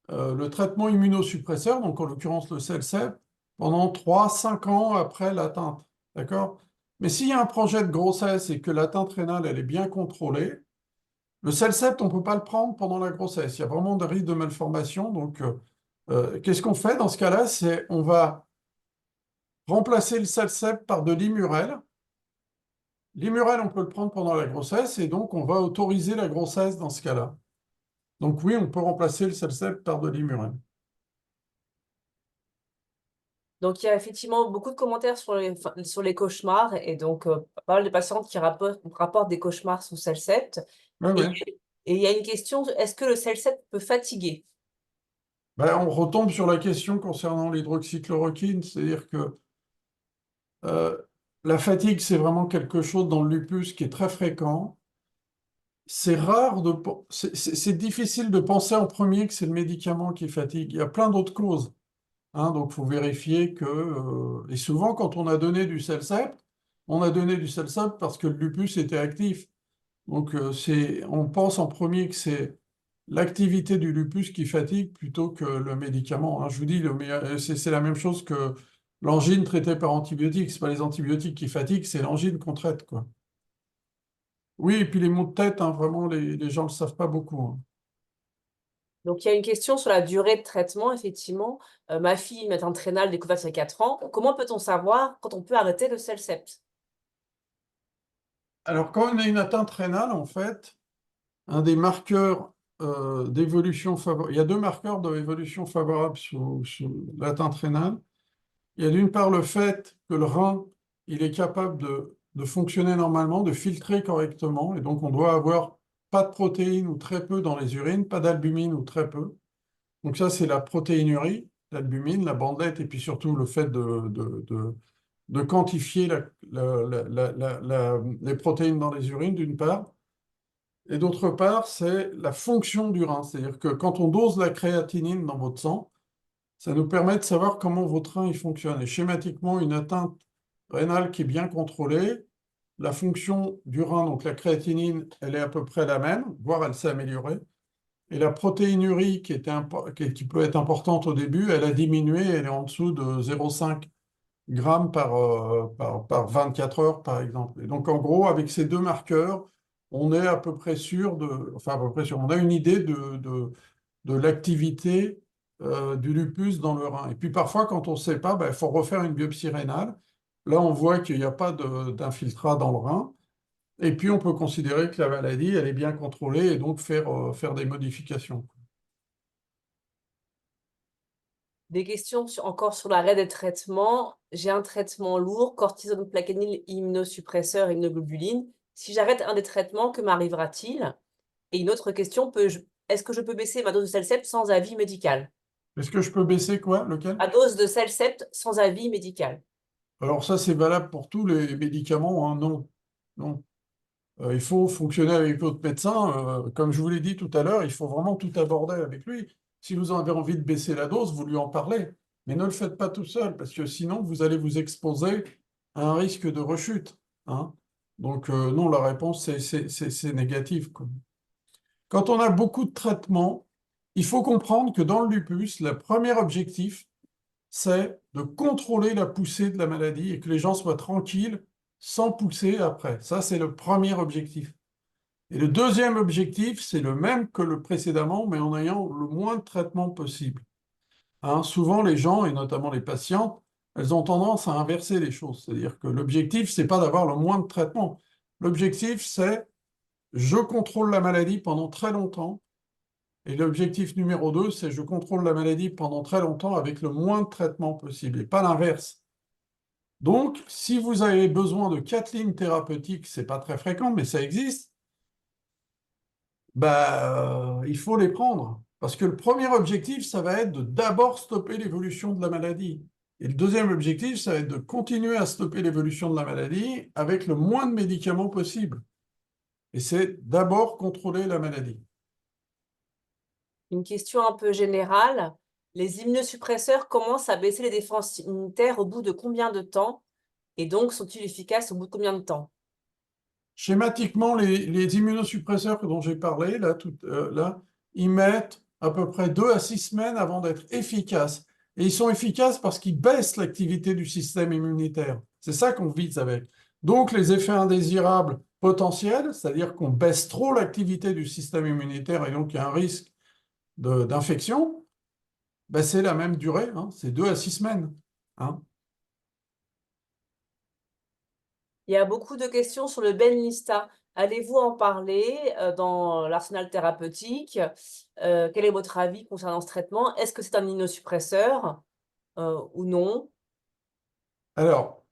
le traitement immunosuppresseur, donc en l'occurrence le Celsep, pendant 3 à 5 ans après l'atteinte. D'accord? Mais s'il y a un projet de grossesse et que l'atteinte rénale, elle est bien contrôlée, le Cellcept, on ne peut pas le prendre pendant la grossesse. Il y a vraiment des risques de malformation. Donc, qu'est-ce qu'on fait dans ce cas-là? C'est on va remplacer le Cellcept par de l'Immurel. L'Immurel, on peut le prendre pendant la grossesse et donc on va autoriser la grossesse dans ce cas-là. Donc oui, on peut remplacer le Cellcept par de l'Immurel. Donc, il y a effectivement beaucoup de commentaires sur les cauchemars et donc pas mal de patientes qui rapportent des cauchemars sous Cellcept. Oui, Et, oui. et il y a une question, est-ce que le Cellcept peut fatiguer? Ben, on retombe sur la question concernant l'hydroxychloroquine, c'est-à-dire que euh, la fatigue, c'est vraiment quelque chose dans le lupus qui est très fréquent. C'est rare c'est difficile de penser en premier que c'est le médicament qui fatigue. Il y a plein d'autres causes. Hein, donc, il faut vérifier que. Et souvent, quand on a donné du Cellcept, on a donné du Cellcept parce que le lupus était actif. Donc, on pense en premier que c'est l'activité du lupus qui fatigue plutôt que le médicament. Hein. Je vous dis, c'est la même chose que l'angine traitée par antibiotiques. Ce pas les antibiotiques qui fatiguent, c'est l'angine qu'on traite, quoi. Oui, et puis les maux de tête, hein, vraiment, les gens ne le savent pas beaucoup. Hein. Donc, il y a une question sur la durée de traitement, effectivement. Ma fille, une atteinte rénale découverte il y a 4 ans. Comment peut-on savoir quand on peut arrêter le Cellcept? Alors, quand on a une atteinte rénale, en fait, un des marqueurs d'évolution favorable, il y a deux marqueurs d'évolution favorable sous l'atteinte rénale. Il y a d'une part le fait que le rein, il est capable de fonctionner normalement, de filtrer correctement, et donc on doit avoir pas de protéines ou très peu dans les urines, pas d'albumine ou très peu. Donc ça, c'est la protéinurie, l'albumine, la bandelette, et puis surtout le fait de quantifier les protéines dans les urines, d'une part. Et d'autre part, c'est la fonction du rein. C'est-à-dire que quand on dose la créatinine dans votre sang, ça nous permet de savoir comment votre rein il fonctionne. Et schématiquement, une atteinte rénale qui est bien contrôlée, la fonction du rein, donc la créatinine, elle est à peu près la même, voire elle s'est améliorée. Et la protéinurie qui peut être importante au début, elle a diminué, elle est en dessous de 0,5 grammes par 24 heures, par exemple. Et donc, en gros, avec ces deux marqueurs, on est à peu près sûr enfin, à peu près sûr, on a une idée de l'activité du lupus dans le rein. Et puis, parfois, quand on ne sait pas, ben, il faut refaire une biopsie rénale. Là, on voit qu'il n'y a pas d'infiltrat dans le rein. Et puis, on peut considérer que la maladie, elle est bien contrôlée et donc faire des modifications. Des questions encore sur l'arrêt des traitements. J'ai un traitement lourd, cortisone, plaquenil, immunosuppresseur, immunoglobuline. Si j'arrête un des traitements, que m'arrivera-t-il? Et une autre question, est-ce que je peux baisser ma dose de Celcept sans avis médical? Est-ce que je peux baisser quoi? Lequel? Ma dose de Celcept sans avis médical. Alors ça, c'est valable pour tous les médicaments, hein. Non, non. Il faut fonctionner avec votre médecin. Comme je vous l'ai dit tout à l'heure, il faut vraiment tout aborder avec lui. Si vous avez envie de baisser la dose, vous lui en parlez. Mais ne le faites pas tout seul, parce que sinon, vous allez vous exposer à un risque de rechute, hein. Donc non, la réponse, c'est négatif, quoi. Quand on a beaucoup de traitements, il faut comprendre que dans le lupus, le premier objectif, c'est de contrôler la poussée de la maladie et que les gens soient tranquilles sans pousser après. Ça, c'est le premier objectif. Et le deuxième objectif, c'est le même que le précédemment, mais en ayant le moins de traitements possible. Hein, souvent, les gens, et notamment les patientes, elles ont tendance à inverser les choses. C'est-à-dire que l'objectif, c'est pas d'avoir le moins de traitements. L'objectif, c'est je contrôle la maladie pendant très longtemps. Et l'objectif numéro 2, c'est je contrôle la maladie pendant très longtemps avec le moins de traitements possible, et pas l'inverse. Donc, si vous avez besoin de 4 lignes thérapeutiques, c'est pas très fréquent, mais ça existe, bah, il faut les prendre. Parce que le premier objectif, ça va être de d'abord stopper l'évolution de la maladie. Et le deuxième objectif, ça va être de continuer à stopper l'évolution de la maladie avec le moins de médicaments possible. Et c'est d'abord contrôler la maladie. Une question un peu générale. Les immunosuppresseurs commencent à baisser les défenses immunitaires au bout de combien de temps? Et donc, sont-ils efficaces au bout de combien de temps? Schématiquement, les immunosuppresseurs dont j'ai parlé, là, ils mettent à peu près 2 à 6 semaines avant d'être efficaces. Et ils sont efficaces parce qu'ils baissent l'activité du système immunitaire. C'est ça qu'on vise avec. Donc, les effets indésirables potentiels, c'est-à-dire qu'on baisse trop l'activité du système immunitaire et donc il y a un risque d'infection, ben, c'est la même durée, hein, c'est 2 à 6 semaines, hein. Il y a beaucoup de questions sur le Benlysta. Allez-vous en parler dans l'arsenal thérapeutique? Quel est votre avis concernant ce traitement? Est-ce que c'est un immunosuppresseur ou non? Alors,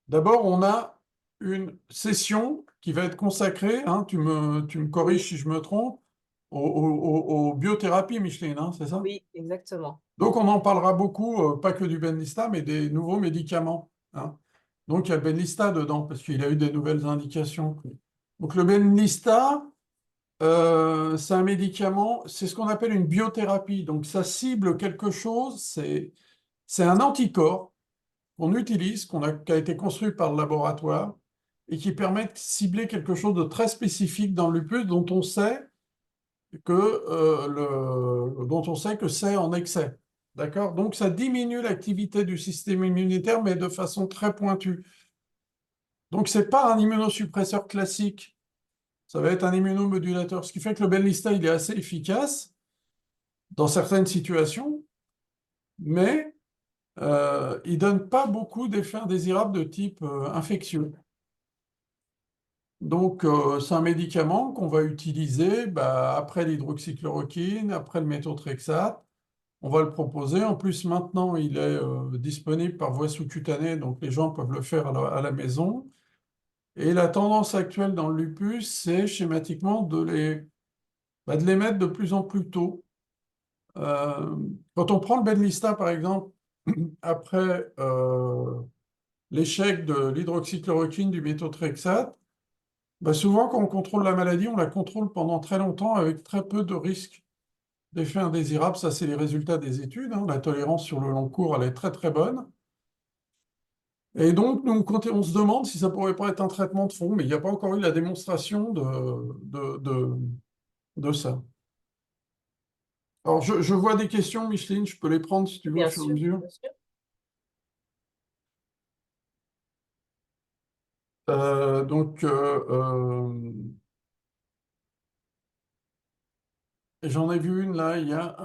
d'abord, on a une session qui va être consacrée, hein, tu me Oui, corriges si je me trompe, aux biothérapies, Micheline, hein, c'est ça? oui, exactement. Donc on en parlera beaucoup, pas que du Benlysta, mais des nouveaux médicaments, hein. Donc il y a le Benlysta dedans, parce qu'il a eu des nouvelles indications. Donc le Benlysta, c'est un médicament, c'est ce qu'on appelle une biothérapie. Donc ça cible quelque chose, c'est un anticorps qu'on utilise, qui a été construit par le laboratoire et qui permet de cibler quelque chose de très spécifique dans le lupus dont on sait que c'est en excès. D'accord? Donc ça diminue l'activité du système immunitaire, mais de façon très pointue. Donc c'est pas un immunosuppresseur classique, ça va être un immunomodulateur, ce qui fait que le Benlysta, il est assez efficace dans certaines situations, mais il donne pas beaucoup d'effets indésirables de type infectieux. Donc, c'est un médicament qu'on va utiliser bah, après l'hydroxychloroquine, après le méthotrexate. On va le proposer. En plus, maintenant, il est disponible par voie sous-cutanée, donc les gens peuvent le faire à la maison. Et la tendance actuelle dans le lupus, c'est schématiquement de les mettre de plus en plus tôt. Euh, Quand on prend le Benlysta, par exemple, après l'échec de l'hydroxychloroquine, du méthotrexate, bah souvent, quand on contrôle la maladie, on la contrôle pendant très longtemps avec très peu de risques d'effets indésirables. Ça, c'est les résultats des études, hein. La tolérance sur le long cours, elle est très très bonne. Et donc, nous, on se demande si ça pourrait pas être un traitement de fond, mais il n'y a pas encore eu la démonstration de ça. Alors, je vois des questions, Micheline, je peux les prendre si tu veux au Bien fur et à sûr, mesure. bien sûr. Euh, donc, euh, euh, J'en ai vu une là, il y a...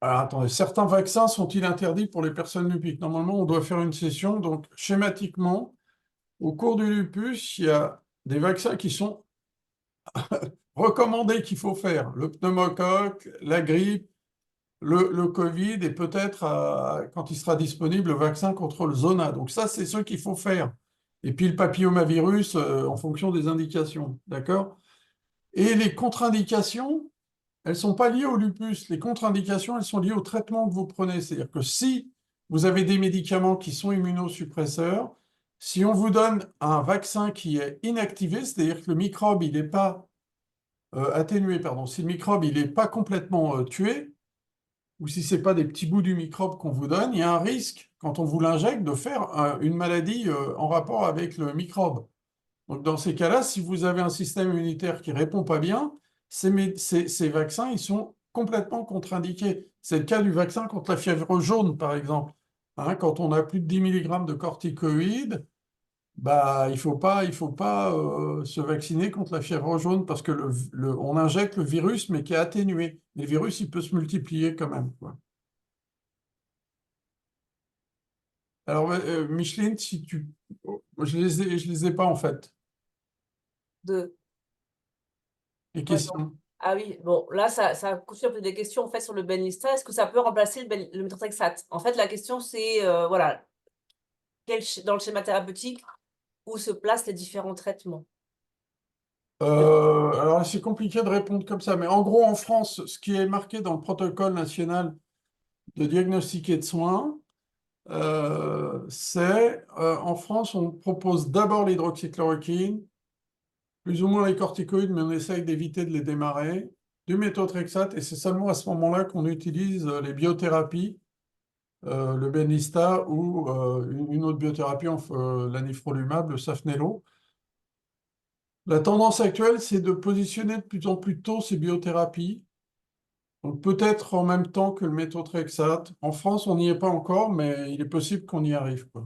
alors, attendez, certains vaccins sont-ils interdits pour les personnes lupiques? Normalement, on doit faire une session, donc schématiquement, au cours du lupus, il y a des vaccins qui sont recommandés qu'il faut faire. Le pneumocoque, la grippe, le Covid et peut-être, quand il sera disponible, le vaccin contre le zona. Donc ça, c'est ceux qu'il faut faire. Et puis le papillomavirus, en fonction des indications. D'accord? Et les contre-indications, elles ne sont pas liées au lupus. Les contre-indications, elles sont liées au traitement que vous prenez. C'est-à-dire que si vous avez des médicaments qui sont immunosuppresseurs, si on vous donne un vaccin qui est inactivé, c'est-à-dire que le microbe, il n'est pas atténué, pardon, si le microbe, il n'est pas complètement tué, ou si ce n'est pas des petits bouts du microbe qu'on vous donne, il y a un risque, quand on vous l'injecte, de faire une maladie en rapport avec le microbe. Donc, dans ces cas-là, si vous avez un système immunitaire qui ne répond pas bien, ces vaccins, ils sont complètement contre-indiqués. C'est le cas du vaccin contre la fièvre jaune, par exemple. Hein, quand on a plus de 10 mg de corticoïdes, bah, il faut pas se vacciner contre la fièvre jaune parce que on injecte le virus, mais qui est atténué. Et le virus, il peut se multiplier quand même, quoi. Alors, Micheline, si tu... je les ai pas, en fait, De... les Ouais, donc. questions. Ah oui, bon, là, ça constitue un peu des questions en fait sur le Benlysta. Est-ce que ça peut remplacer le méthotrexate? En fait, la question, c'est, voilà, dans le schéma thérapeutique, où se placent les différents traitements? Alors, c'est compliqué de répondre comme ça, mais en gros, en France, ce qui est marqué dans le protocole national de diagnostic et de soins, en France, on propose d'abord l'hydroxychloroquine, plus ou moins les corticoïdes, mais on essaye d'éviter de les démarrer, du méthotrexate, et c'est seulement à ce moment-là qu'on utilise les biothérapies, le Benlysta ou une autre biothérapie, l'anifrolumab, le Safnelo. La tendance actuelle, c'est de positionner de plus en plus tôt ces biothérapies. Donc peut-être en même temps que le méthotrexate. En France, on n'y est pas encore, mais il est possible qu'on y arrive, quoi.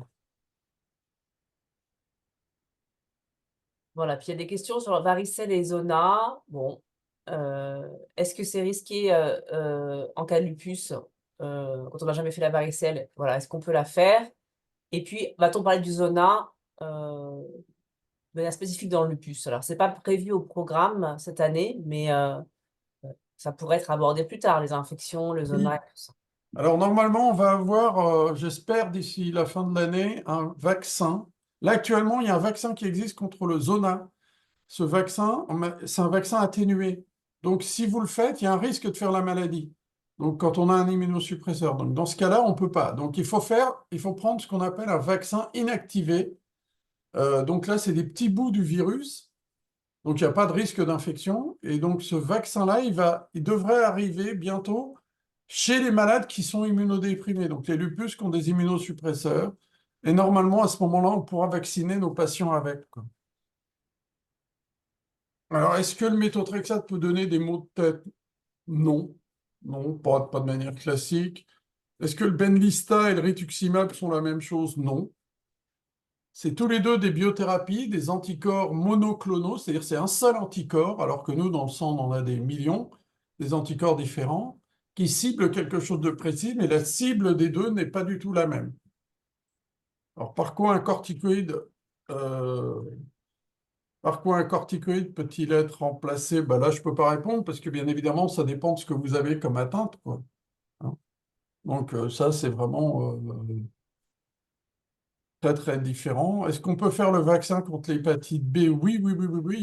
Voilà, puis il y a des questions sur varicelle et zona. Bon, est-ce que c'est risqué en cas de lupus, quand on n'a jamais fait la varicelle? Voilà, est-ce qu'on peut la faire? Et puis, va-t-on parler du zona de manière spécifique dans le lupus? Alors, c'est pas prévu au programme cette année, mais ça pourrait être abordé plus tard, les infections, le zona et Oui. tout ça. Alors normalement, on va avoir, j'espère d'ici la fin de l'année, un vaccin. Là, actuellement, il y a un vaccin qui existe contre le zona. Ce vaccin, c'est un vaccin atténué. Donc si vous le faites, il y a un risque de faire la maladie. Donc quand on a un immunosuppresseur. Donc dans ce cas-là, on ne peut pas. Donc il faut prendre ce qu'on appelle un vaccin inactivé. Donc là, c'est des petits bouts du virus. Donc il n'y a pas de risque d'infection. Et donc ce vaccin-là, il devrait arriver bientôt chez les malades qui sont immunodéprimés, donc les lupus qui ont des immunosuppresseurs. Et normalement, à ce moment-là, on pourra vacciner nos patients avec, quoi. Alors, est-ce que le méthotrexate peut donner des maux de tête? Non. Non, pas de manière classique. Est-ce que le Benlysta et le rituximab sont la même chose? Non. C'est tous les deux des biothérapies, des anticorps monoclonaux, c'est-à-dire c'est un seul anticorps, alors que nous, dans le sang, on en a des millions, des anticorps différents, qui ciblent quelque chose de précis, mais la cible des deux n'est pas du tout la même. Alors, euh, par quoi un corticoïde peut-il être remplacé? Ben là, je ne peux pas répondre, parce que bien évidemment, ça dépend de ce que vous avez comme atteinte, quoi. Hein. Donc ça, c'est vraiment très, très différent. Est-ce qu'on peut faire le vaccin contre l'hépatite B? Oui, oui, oui, oui, oui.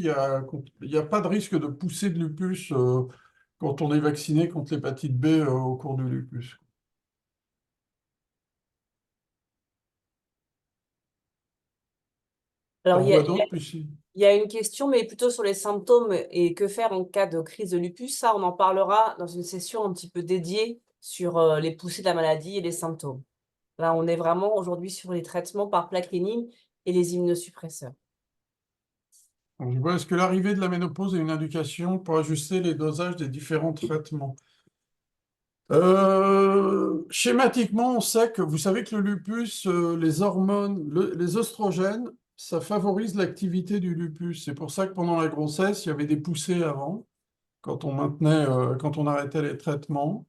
Il y a pas de risque de poussée de lupus quand on est vacciné contre l'hépatite B au cours du lupus. Alors, T'en vois d'autres, Lucie? il y a une question, mais plutôt sur les symptômes et que faire en cas de crise de lupus. Ça, on en parlera dans une session un petit peu dédiée sur les poussées de la maladie et les symptômes. Là, on est vraiment aujourd'hui sur les traitements par plaquenine et les immunosuppresseurs. Donc, je vois, est-ce que l'arrivée de la ménopause est une indication pour ajuster les dosages des différents traitements? Schématiquement, on sait que vous savez que le lupus, les hormones, les oestrogènes, ça favorise l'activité du lupus. C'est pour ça que pendant la grossesse, il y avait des poussées avant, quand on arrêtait les traitements.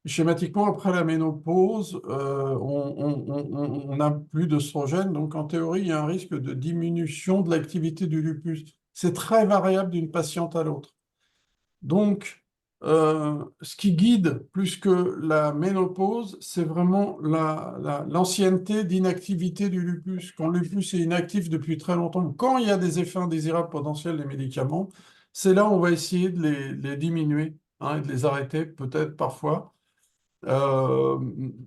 Schématiquement, après la ménopause, on n'a plus d'oestrogènes, donc en théorie, il y a un risque de diminution de l'activité du lupus. C'est très variable d'une patiente à l'autre. Donc, ce qui guide plus que la ménopause, c'est vraiment l'ancienneté d'inactivité du lupus. Quand le lupus est inactif depuis très longtemps, quand il y a des effets indésirables potentiels des médicaments, c'est là où on va essayer de les diminuer, hein, et de les arrêter, peut-être parfois. Euh,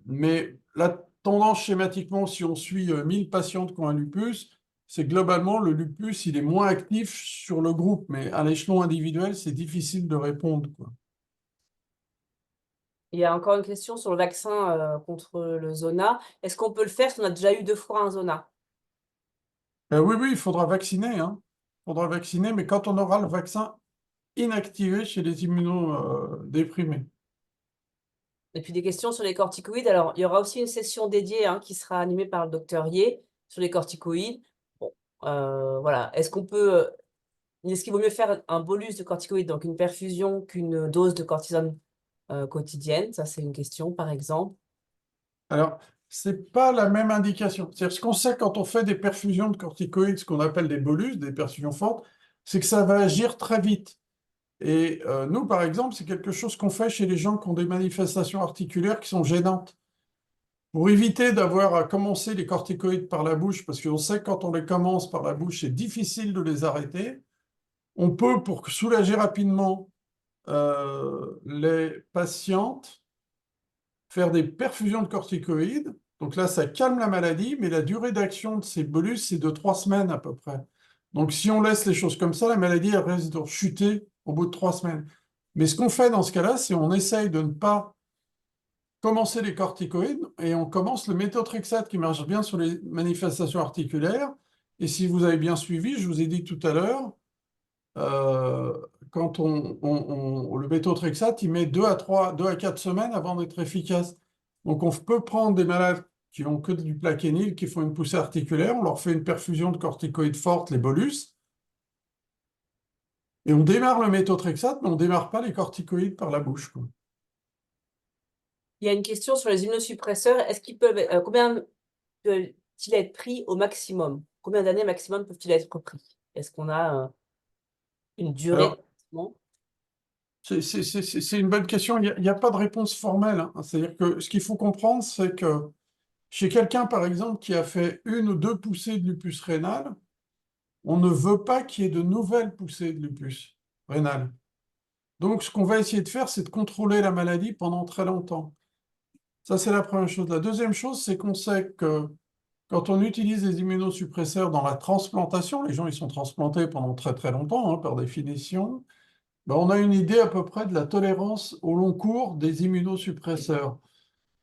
mais la tendance schématiquement, si on suit 1000 patientes qui ont un lupus, c'est globalement le lupus, il est moins actif sur le groupe, mais à l'échelon individuel, c'est difficile de répondre, quoi. Il y a encore une question sur le vaccin contre le zona. Est-ce qu'on peut le faire si on a déjà eu 2 fois un zona? Oui, oui, il faudra vacciner, hein. Il faudra vacciner, mais quand on aura le vaccin inactivé chez les immunodéprimés. Et puis des questions sur les corticoïdes. Alors, il y aura aussi une session dédiée qui sera animée par le docteur Yeh sur les corticoïdes. Bon, voilà. Est-ce qu'il vaut mieux faire un bolus de corticoïdes, donc une perfusion, qu'une dose de cortisone quotidienne? Ça, c'est une question, par exemple. Alors, c'est pas la même indication. C'est-à-dire, ce qu'on sait quand on fait des perfusions de corticoïdes, ce qu'on appelle des bolus, des perfusions fortes, c'est que ça va agir très vite. Et nous, par exemple, c'est quelque chose qu'on fait chez les gens qui ont des manifestations articulaires qui sont gênantes. Pour éviter d'avoir à commencer les corticoïdes par la bouche, parce qu'on sait que quand on les commence par la bouche, c'est difficile de les arrêter, on peut, pour soulager rapidement les patientes, faire des perfusions de corticoïdes. Donc là, ça calme la maladie, mais la durée d'action de ces bolus, c'est de 3 semaines à peu près. Donc si on laisse les choses comme ça, la maladie, elle risque de chuter au bout de 3 semaines. Mais ce qu'on fait dans ce cas-là, c'est on essaye de ne pas commencer les corticoïdes et on commence le méthotrexate qui marche bien sur les manifestations articulaires. Et si vous avez bien suivi, je vous ai dit tout à l'heure, euh, quand le méthotrexate, il met 2 à 4 semaines avant d'être efficace. Donc on peut prendre des malades qui ont que du plaquenil, qui font une poussée articulaire, on leur fait une perfusion de corticoïdes fortes, les bolus, et on démarre le méthotrexate, mais on ne démarre pas les corticoïdes par la bouche, quoi. Il y a une question sur les immunosuppresseurs. Combien peuvent-ils être pris au maximum? Combien d'années maximum peuvent-ils être pris? Est-ce qu'on a une durée de Alors, traitement? c'est une bonne question. Il y a pas de réponse formelle, hein. C'est-à-dire que ce qu'il faut comprendre, c'est que chez quelqu'un, par exemple, qui a fait une ou deux poussées de lupus rénal, on ne veut pas qu'il y ait de nouvelles poussées de lupus rénal. Donc, ce qu'on va essayer de faire, c'est de contrôler la maladie pendant très longtemps. Ça, c'est la première chose. La deuxième chose, c'est qu'on sait que quand on utilise les immunosuppresseurs dans la transplantation, les gens ils sont transplantés pendant très très longtemps, hein, par définition, ben, on a une idée à peu près de la tolérance au long cours des immunosuppresseurs.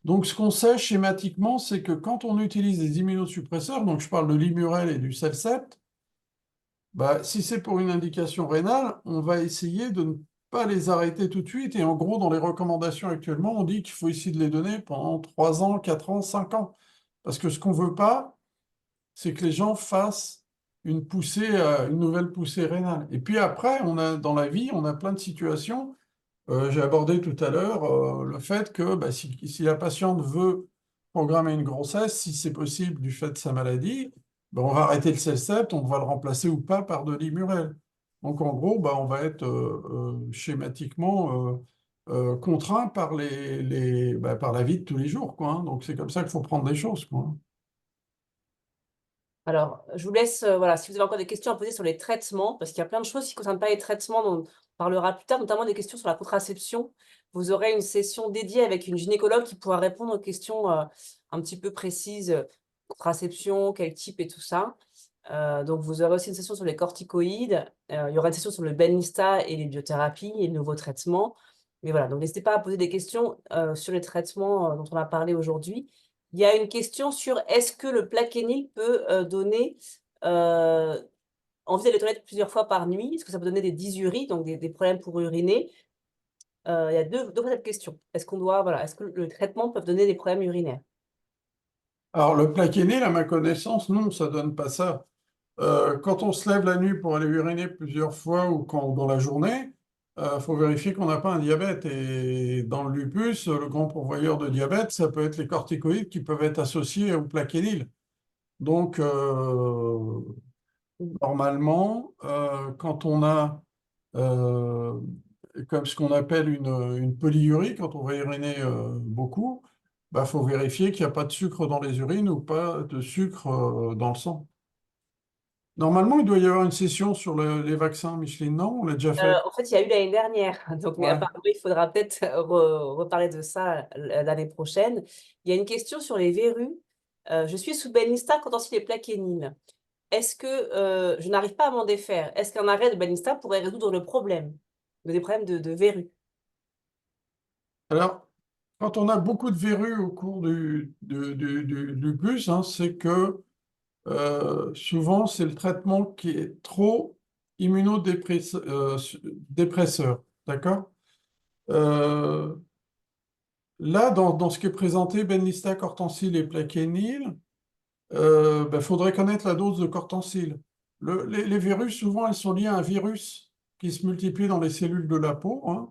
Donc, ce qu'on sait schématiquement, c'est que quand on utilise des immunosuppresseurs, donc je parle de l'Immurel et du Celcept, bah, si c'est pour une indication rénale, on va essayer de ne pas les arrêter tout de suite. Et en gros, dans les recommandations actuellement, on dit qu'il faut essayer de les donner pendant 3 ans, 4 ans, 5 ans. Parce que ce qu'on veut pas, c'est que les gens fassent une nouvelle poussée rénale. Et puis après, dans la vie, on a plein de situations. J'ai abordé tout à l'heure le fait que bah, si la patiente veut programmer une grossesse, si c'est possible du fait de sa maladie, bah, on va arrêter le Celcept, on va le remplacer ou pas par de l'Immurel. Donc en gros, bah, on va être schématiquement contraint par par la vie de tous les jours, quoi, hein. Donc c'est comme ça qu'il faut prendre les choses, quoi. Alors, je vous laisse, voilà, si vous avez encore des questions à poser sur les traitements, parce qu'il y a plein de choses qui ne concernent pas les traitements dont on parlera plus tard, notamment des questions sur la contraception. Vous aurez une session dédiée avec une gynécologue qui pourra répondre aux questions, un petit peu précises, contraception, quel type et tout ça. Donc vous aurez aussi une session sur les corticoïdes, il y aura une session sur le Benlysta et les biothérapies et les nouveaux traitements. Mais voilà, donc n'hésitez pas à poser des questions, sur les traitements, dont on a parlé aujourd'hui. Il y a une question sur est-ce que le Plaquenil peut, donner, envie d'aller aux toilettes plusieurs fois par nuit? Est-ce que ça peut donner des dysuries, donc des problèmes pour uriner? Il y a deux fois cette question. Est-ce qu'on doit voilà, est-ce que le traitement peut donner des problèmes urinaires? Alors le Plaquenil, à ma connaissance, non, ça donne pas ça. Quand on se lève la nuit pour aller uriner plusieurs fois ou dans la journée, faut vérifier qu'on n'a pas un diabète. Et dans le lupus, le grand pourvoyeur de diabète, ça peut être les corticoïdes qui peuvent être associés au Plaquenil. Donc, Mmh. normalement, quand on a euh, comme ce qu'on appelle une polyurie, quand on va uriner beaucoup, bah, faut vérifier qu'il n'y a pas de sucre dans les urines ou pas de sucre dans le sang. Normalement, il doit y avoir une session sur les vaccins, Micheline, non? On l'a déjà fait. En fait, il y a eu l'année dernière, donc mais Ouais. apparemment, il faudra peut-être reparler de ça l'année prochaine. Il y a une question sur les verrues. Je suis sous Benlysta Cotensil et Plaquenil. Est-ce que je n'arrive pas à m'en défaire? Est-ce qu'un arrêt de Benlysta pourrait résoudre le problème, des problèmes de verrues? Alors, quand on a beaucoup de verrues au cours du lupus, hein, c'est que souvent, c'est le traitement qui est trop immunodépresseur. D'accord? Euh, Là, dans ce qui est présenté, Benlysta, Cortencil et Plaquenil, faudrait connaître la dose de Cortencil. Les virus, souvent, elles sont liées à un virus qui se multiplie dans les cellules de la peau, hein.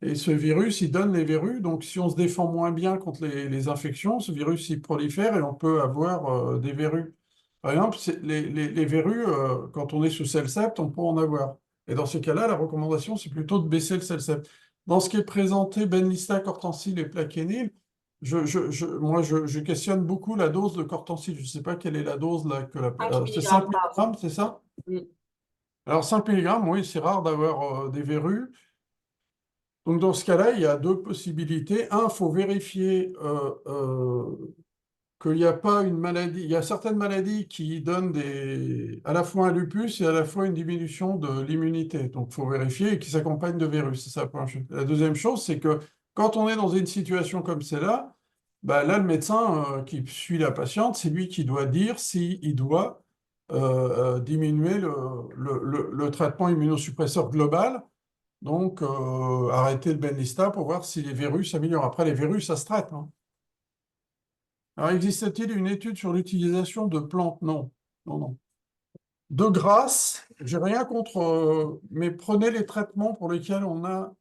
Et ce virus, il donne les verrues. Donc, si on se défend moins bien contre les infections, ce virus, il prolifère et on peut avoir des verrues. Par exemple, les verrues, quand on est sous Cellcept, on peut en avoir. Et dans ces cas-là, la recommandation, c'est plutôt de baisser le Cellcept. Dans ce qui est présenté, Benlysta, Cortencil et Plaquenil, moi, je questionne beaucoup la dose de Cortencil. Je ne sais pas quelle est la dose là, 5 c'est 5 milligrammes par mg, jour. c'est ça? Mmh. Alors, 5 mg, oui, c'est rare d'avoir des verrues. Donc, dans ce cas-là, il y a deux possibilités. Un, il faut vérifier qu'il n'y a pas une maladie. Il y a certaines maladies qui donnent à la fois un lupus et à la fois une diminution de l'immunité. Donc, il faut vérifier et qui s'accompagne de virus. C'est ça la première chose. La deuxième chose, c'est que quand on est dans une situation comme celle-là, bah, là, le médecin qui suit la patiente, c'est lui qui doit dire s'il doit diminuer le traitement immunosuppresseur global. Donc, arrêter le Benlysta pour voir si les virus s'améliorent. Après, les virus, ça se traite, hein. Alors, existe-t-il une étude sur l'utilisation de plantes? Non, non, non. De grâce, j'ai rien contre, mais prenez les traitements pour lesquels on a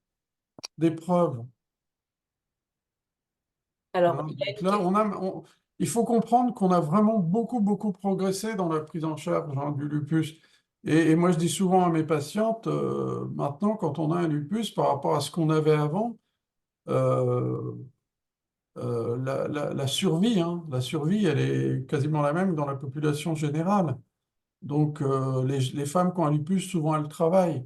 des preuves, Alors, hein. il y a Donc une là, question. il faut comprendre qu'on a vraiment beaucoup, beaucoup progressé dans la prise en charge, hein, du lupus. Et moi, je dis souvent à mes patientes, maintenant, quand on a un lupus, par rapport à ce qu'on avait avant, euh, la survie, hein, la survie, elle est quasiment la même dans la population générale. Donc, les femmes qui ont un lupus, souvent, elles travaillent.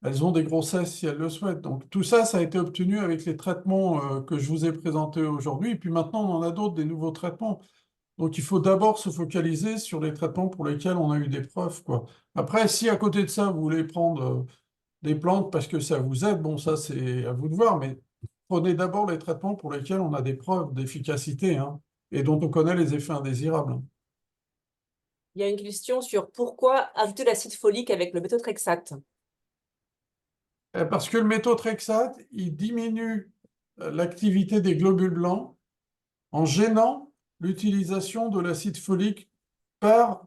Elles ont des grossesses si elles le souhaitent. Donc, tout ça, ça a été obtenu avec les traitements que je vous ai présentés aujourd'hui. Et puis maintenant, on en a d'autres, des nouveaux traitements. Donc, il faut d'abord se focaliser sur les traitements pour lesquels on a eu des preuves, quoi. Après, si à côté de ça, vous voulez prendre des plantes parce que ça vous aide, bon, ça, c'est à vous de voir. Mais prenez d'abord les traitements pour lesquels on a des preuves d'efficacité, hein, et dont on connaît les effets indésirables, hein. Il y a une question sur pourquoi ajouter l'acide folique avec le méthotrexate? Parce que le méthotrexate, il diminue l'activité des globules blancs en gênant l'utilisation de l'acide folique par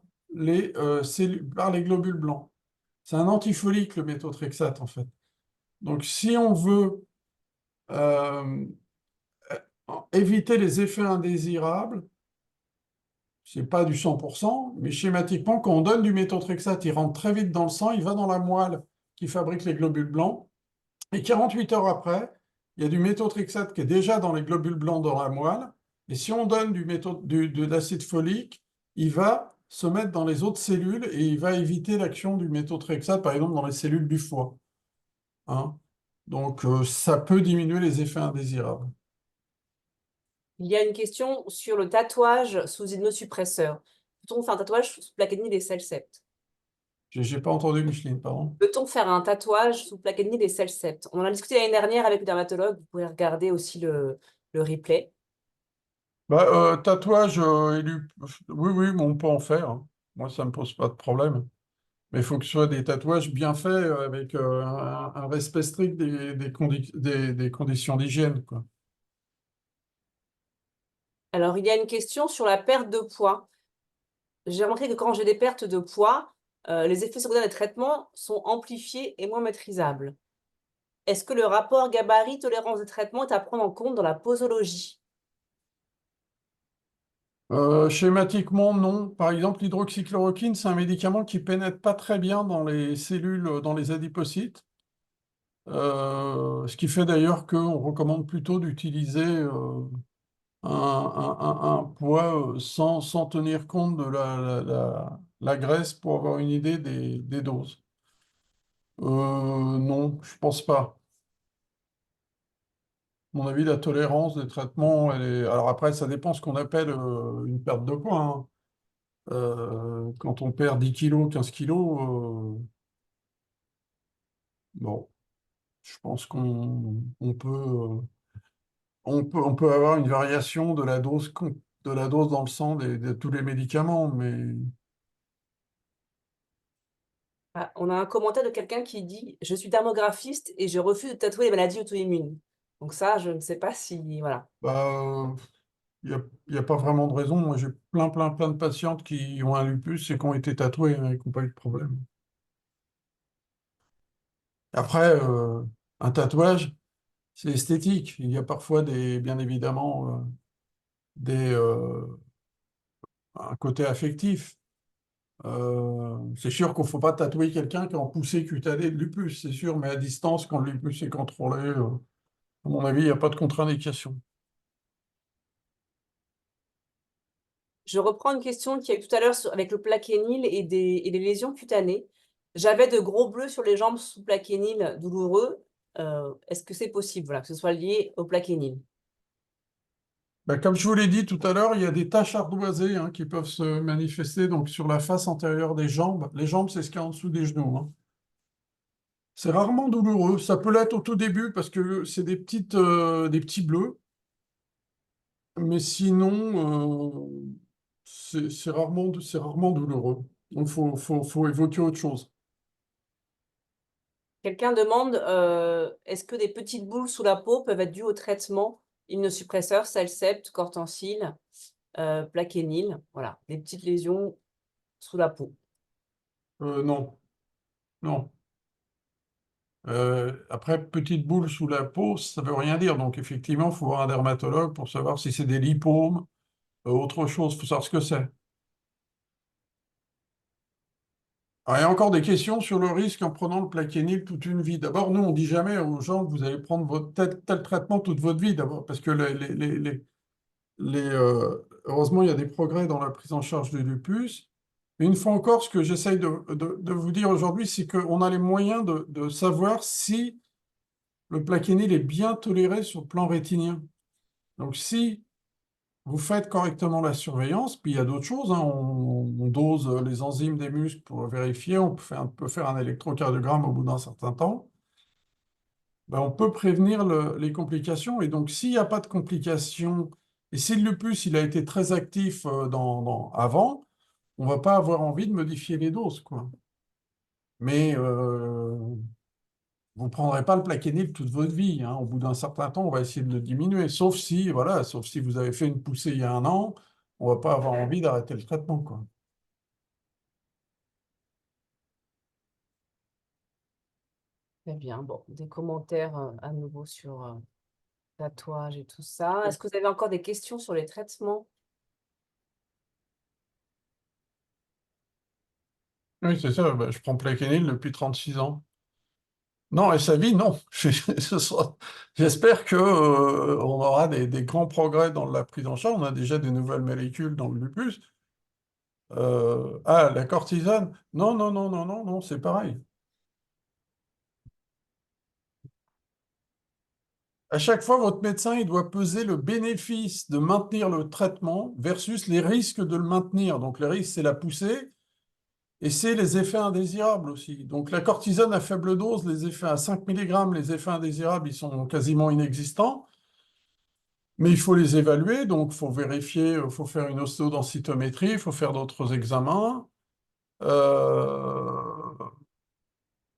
par les globules blancs. C'est un antifolique, le méthotrexate, en fait. Donc, si on veut euh, éviter les effets indésirables, c'est pas du 100%, mais schématiquement, quand on donne du méthotrexate, il rentre très vite dans le sang, il va dans la moelle qui fabrique les globules blancs, et 48 heures après, il y a du méthotrexate qui est déjà dans les globules blancs dans la moelle, et si on donne de l'acide folique, il va se mettre dans les autres cellules et il va éviter l'action du méthotrexate, par exemple dans les cellules du foie, hein. Donc, ça peut diminuer les effets indésirables. Il y a une question sur le tatouage sous immunosuppresseur. Peut-on faire un tatouage sous plaquenil et Cellcept? J'ai pas entendu Micheline, pardon. Peut-on faire un tatouage sous plaquenil et Cellcept? On en a discuté l'année dernière avec le dermatologue. Vous pouvez regarder aussi le replay. Bah, tatouage, oui, oui, mais on peut en faire, hein. Moi, ça me pose pas de problème. Mais il faut que ce soit des tatouages bien faits avec un respect strict des conditions d'hygiène, quoi. Alors, il y a une question sur la perte de poids. J'ai remarqué que quand j'ai des pertes de poids, les effets secondaires des traitements sont amplifiés et moins maîtrisables. Est-ce que le rapport gabarit-tolérance des traitements est à prendre en compte dans la posologie? Schématiquement, non. Par exemple, l'hydroxychloroquine, c'est un médicament qui pénètre pas très bien dans les cellules, dans les adipocytes. Ce qui fait d'ailleurs qu'on recommande plutôt d'utiliser un poids sans tenir compte de la graisse pour avoir une idée des doses. Non, je pense pas. À mon avis, la tolérance des traitements, elle est... Alors après, ça dépend ce qu'on appelle une perte de poids, hein. Quand on perd 10 kilos, 15 kilos, bon, je pense on peut avoir une variation de de la dose dans le sang de tous les médicaments, mais Ah, on a un commentaire de quelqu'un qui dit: «Je suis dermographiste et je refuse de tatouer les maladies auto-immunes». Donc ça, je ne sais pas si voilà. bah, il y a pas vraiment de raison. Moi, j'ai plein de patientes qui ont un lupus et qui ont été tatouées, hein, et qui n'ont pas eu de problème. Après, un tatouage, c'est esthétique. Il y a parfois bien évidemment, des, un côté affectif. C'est sûr qu'il ne faut pas tatouer quelqu'un qui est en poussée cutanée de lupus, c'est sûr, mais à distance, quand le lupus est contrôlé, à mon avis, il n'y a pas de contre-indication. Je reprends une question qu'il y a eu tout à l'heure avec le plaquenil et les lésions cutanées. J'avais de gros bleus sur les jambes sous plaquenil douloureux. Est-ce que c'est possible, voilà, que ce soit lié au plaquenil? Ben, comme je vous l'ai dit tout à l'heure, il y a des taches ardoisées, hein, qui peuvent se manifester donc, sur la face antérieure des jambes. Les jambes, c'est ce qu'il y a en dessous des genoux, hein. C'est rarement douloureux. Ça peut l'être au tout début parce que c'est des petits bleus, mais sinon, c'est rarement douloureux. Donc, faut évoquer autre chose. Quelqu'un demande, est-ce que des petites boules sous la peau peuvent être dues au traitement immunosuppresseur, Cellcept, Cortencil, plaquenil? Voilà, des petites lésions sous la peau. Non, non. Après, petite boule sous la peau, ça veut rien dire. Donc, effectivement, il faut voir un dermatologue pour savoir si c'est des lipomes, autre chose. Il faut savoir ce que c'est. Alors, il y a encore des questions sur le risque en prenant le plaquenil toute une vie. D'abord, nous, on dit jamais aux gens que vous allez prendre tel traitement toute votre vie, d'abord, parce que heureusement, il y a des progrès dans la prise en charge du lupus. Et une fois encore, ce que j'essaye de vous dire aujourd'hui, c'est qu'on a les moyens de savoir si le plaquenil est bien toléré sur le plan rétinien. Donc, si vous faites correctement la surveillance, puis il y a d'autres choses, hein, on dose les enzymes des muscles pour vérifier, on peut faire un électrocardiogramme au bout d'un certain temps, ben, on peut prévenir les complications. Et donc, s'il n'y a pas de complications, et si le lupus il a été très actif avant, on ne va pas avoir envie de modifier les doses, quoi. Mais vous ne prendrez pas le plaquenil toute votre vie, hein. Au bout d'un certain temps, on va essayer de le diminuer. Sauf si vous avez fait une poussée il y a un an, on ne va pas avoir envie d'arrêter le traitement, quoi. Très bien. Bon, des commentaires, à nouveau sur, tatouage et tout ça. Est-ce que vous avez encore des questions sur les traitements? Oui, c'est ça. Ben, je prends plaquenil depuis 36 ans. Non, et sa vie, non. J'espère que, on aura des grands progrès dans la prise en charge. On a déjà des nouvelles molécules dans le lupus. La cortisone? Non, non, non, non, non, non, c'est pareil. À chaque fois, votre médecin, il doit peser le bénéfice de maintenir le traitement versus les risques de le maintenir. Donc, les risques, c'est la poussée et c'est les effets indésirables aussi. Donc, la cortisone à faible dose, les effets à 5 mg, les effets indésirables, ils sont quasiment inexistants. Mais il faut les évaluer, donc il faut vérifier, il faut faire une ostéodensitométrie, il faut faire d'autres examens. Euh,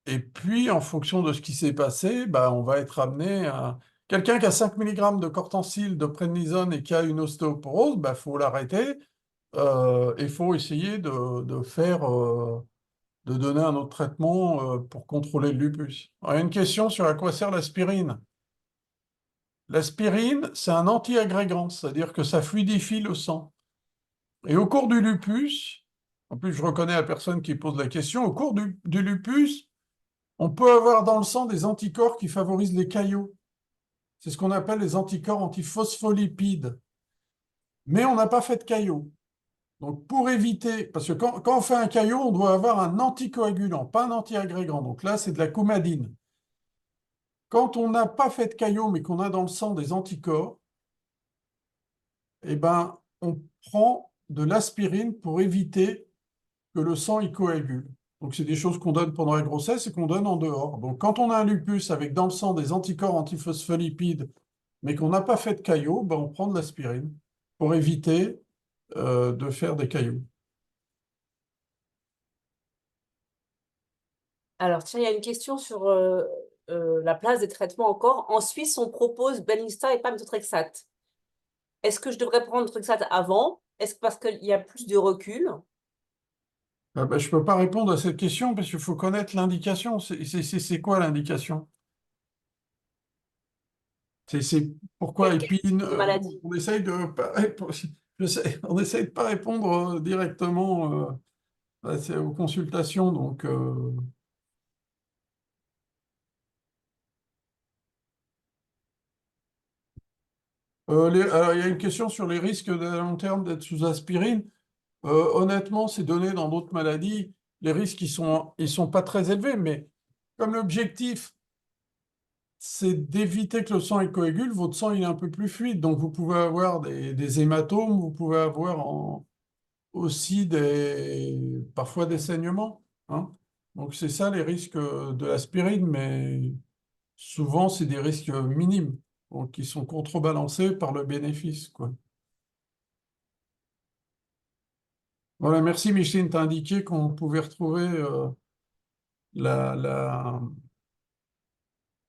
et puis, en fonction de ce qui s'est passé, bah, on va être amené à... Quelqu'un qui a 5 mg de cortencil, de prednisone et qui a une ostéoporose, bah, faut l'arrêter. Il faut essayer de faire, de donner un autre traitement pour contrôler le lupus. Alors, il y a une question sur à quoi sert l'aspirine. L'aspirine, c'est un anti-agrégant, c'est-à-dire que ça fluidifie le sang. Et au cours du lupus, en plus je reconnais la personne qui pose la question, au cours du lupus, on peut avoir dans le sang des anticorps qui favorisent les caillots. C'est ce qu'on appelle les anticorps antiphospholipides. Mais on n'a pas fait de caillots. Donc pour éviter, parce que quand on fait un caillot, on doit avoir un anticoagulant, pas un antiagrégant. Donc là, c'est de la coumadine. Quand on n'a pas fait de caillot, mais qu'on a dans le sang des anticorps, eh ben, on prend de l'aspirine pour éviter que le sang y coagule. Donc, c'est des choses qu'on donne pendant la grossesse et qu'on donne en dehors. Donc, quand on a un lupus avec dans le sang des anticorps antiphospholipides, mais qu'on n'a pas fait de caillots, ben, on prend de l'aspirine pour éviter de faire des caillots. Alors, tiens, il y a une question sur la place des traitements encore. En Suisse, on propose Benlysta et pas méthotrexate. Est-ce que je devrais prendre méthotrexate avant? Est-ce que parce qu'il y a plus de recul? Ben, je ne peux pas répondre à cette question parce qu'il faut connaître l'indication. C'est quoi l'indication? C'est pourquoi Quel type épine de maladie? on essaye de pas on essaye de pas répondre directement aux consultations. Donc, alors, il y a une question sur les risques à long terme d'être sous aspirine. Honnêtement, c'est donné dans d'autres maladies. Les risques, ils sont pas très élevés, mais comme l'objectif, c'est d'éviter que le sang il coagule, votre sang il est un peu plus fluide. Donc, vous pouvez avoir des hématomes, vous pouvez avoir aussi parfois des saignements, hein. Donc, c'est ça les risques de l'aspirine, mais souvent, c'est des risques minimes, donc, qui sont contrebalancés par le bénéfice, quoi. Voilà, merci Micheline, t'as indiqué qu'on pouvait retrouver la, la,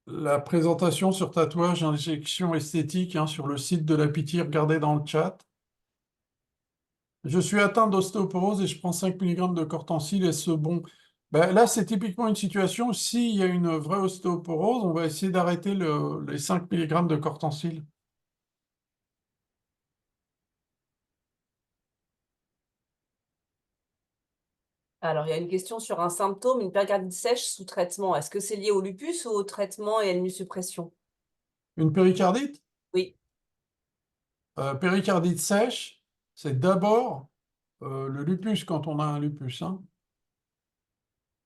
la présentation sur tatouage, injection esthétique, hein, sur le site de la Pitié, regardez dans le chat. Je suis atteint d'ostéoporose et je prends 5 mg de cortencil, est-ce bon? Ben, là, c'est typiquement une situation, s'il y a une vraie ostéoporose, on va essayer d'arrêter les 5 mg de cortencil. Alors, il y a une question sur un symptôme, une péricardite sèche sous traitement. Est-ce que c'est lié au lupus ou au traitement et à l'immunosuppression? Une péricardite? Oui. Péricardite sèche, c'est d'abord le lupus quand on a un lupus, hein.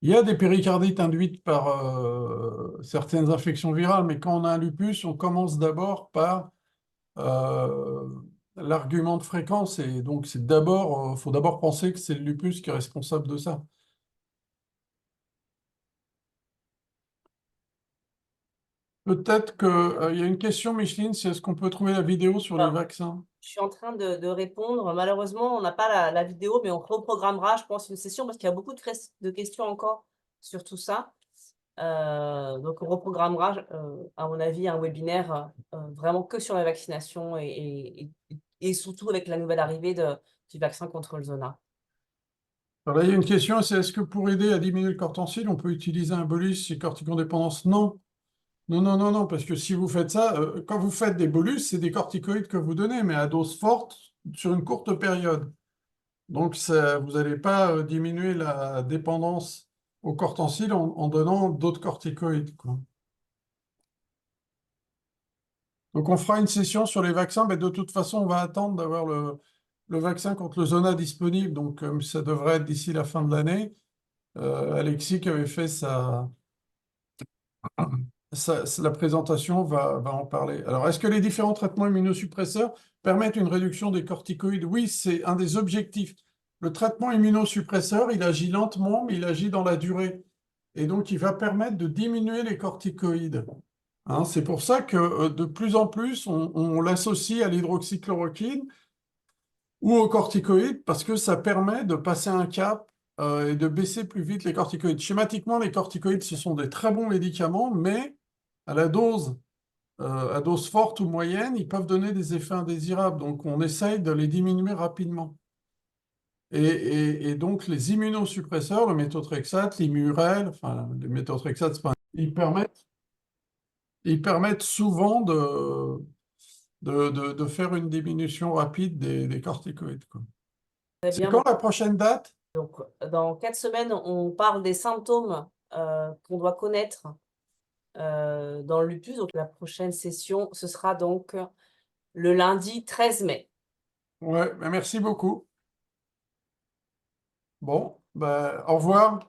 Il y a des péricardites induites par certaines infections virales, mais quand on a un lupus, on commence d'abord par euh, l'argument de fréquence. Et donc, faut d'abord penser que c'est le lupus qui est responsable de ça. Peut-être qu'il y a une question, Micheline, c'est est-ce qu'on peut trouver la vidéo sur les Alors, vaccins? je suis en train de répondre. Malheureusement, on n'a pas la vidéo, mais on reprogrammera, je pense, une session parce qu'il y a beaucoup de questions encore sur tout ça. Donc, on reprogrammera, à mon avis, un webinaire vraiment que sur la vaccination et surtout avec la nouvelle arrivée du vaccin contre le Zona. Alors là, il y a une question, c'est est-ce que pour aider à diminuer le cortencil, on peut utiliser un bolus chez corticodépendance? Non. Non, non, non, non, parce que si vous faites ça, quand vous faites des bolus, c'est des corticoïdes que vous donnez, mais à dose forte sur une courte période. Donc, vous n'allez pas diminuer la dépendance au cortencil en donnant d'autres corticoïdes, quoi. Donc, on fera une session sur les vaccins, mais de toute façon, on va attendre d'avoir le vaccin contre le zona disponible. Donc, ça devrait être d'ici la fin de l'année. Alexis, qui avait fait la présentation, va en parler. Alors, est-ce que les différents traitements immunosuppresseurs permettent une réduction des corticoïdes? Oui, c'est un des objectifs. Le traitement immunosuppresseur, il agit lentement, mais il agit dans la durée. Et donc, il va permettre de diminuer les corticoïdes. Hein, c'est pour ça que de plus en plus, on l'associe à l'hydroxychloroquine ou aux corticoïdes, parce que ça permet de passer un cap et de baisser plus vite les corticoïdes. Schématiquement, les corticoïdes, ce sont des très bons médicaments, mais à la à dose forte ou moyenne, ils peuvent donner des effets indésirables. Donc, on essaye de les diminuer rapidement. Et donc, les immunosuppresseurs, le méthotrexate, l'Immurel, enfin, le méthotrexate, c'est pas ils permettent souvent de faire une diminution rapide des corticoïdes, quoi. Très C'est bien. quand la prochaine date? Donc, dans 4 semaines, on parle des symptômes qu'on doit connaître dans le lupus. Donc, la prochaine session, ce sera donc le lundi 13 mai. Ouais, ben merci beaucoup. Bon, ben, au revoir.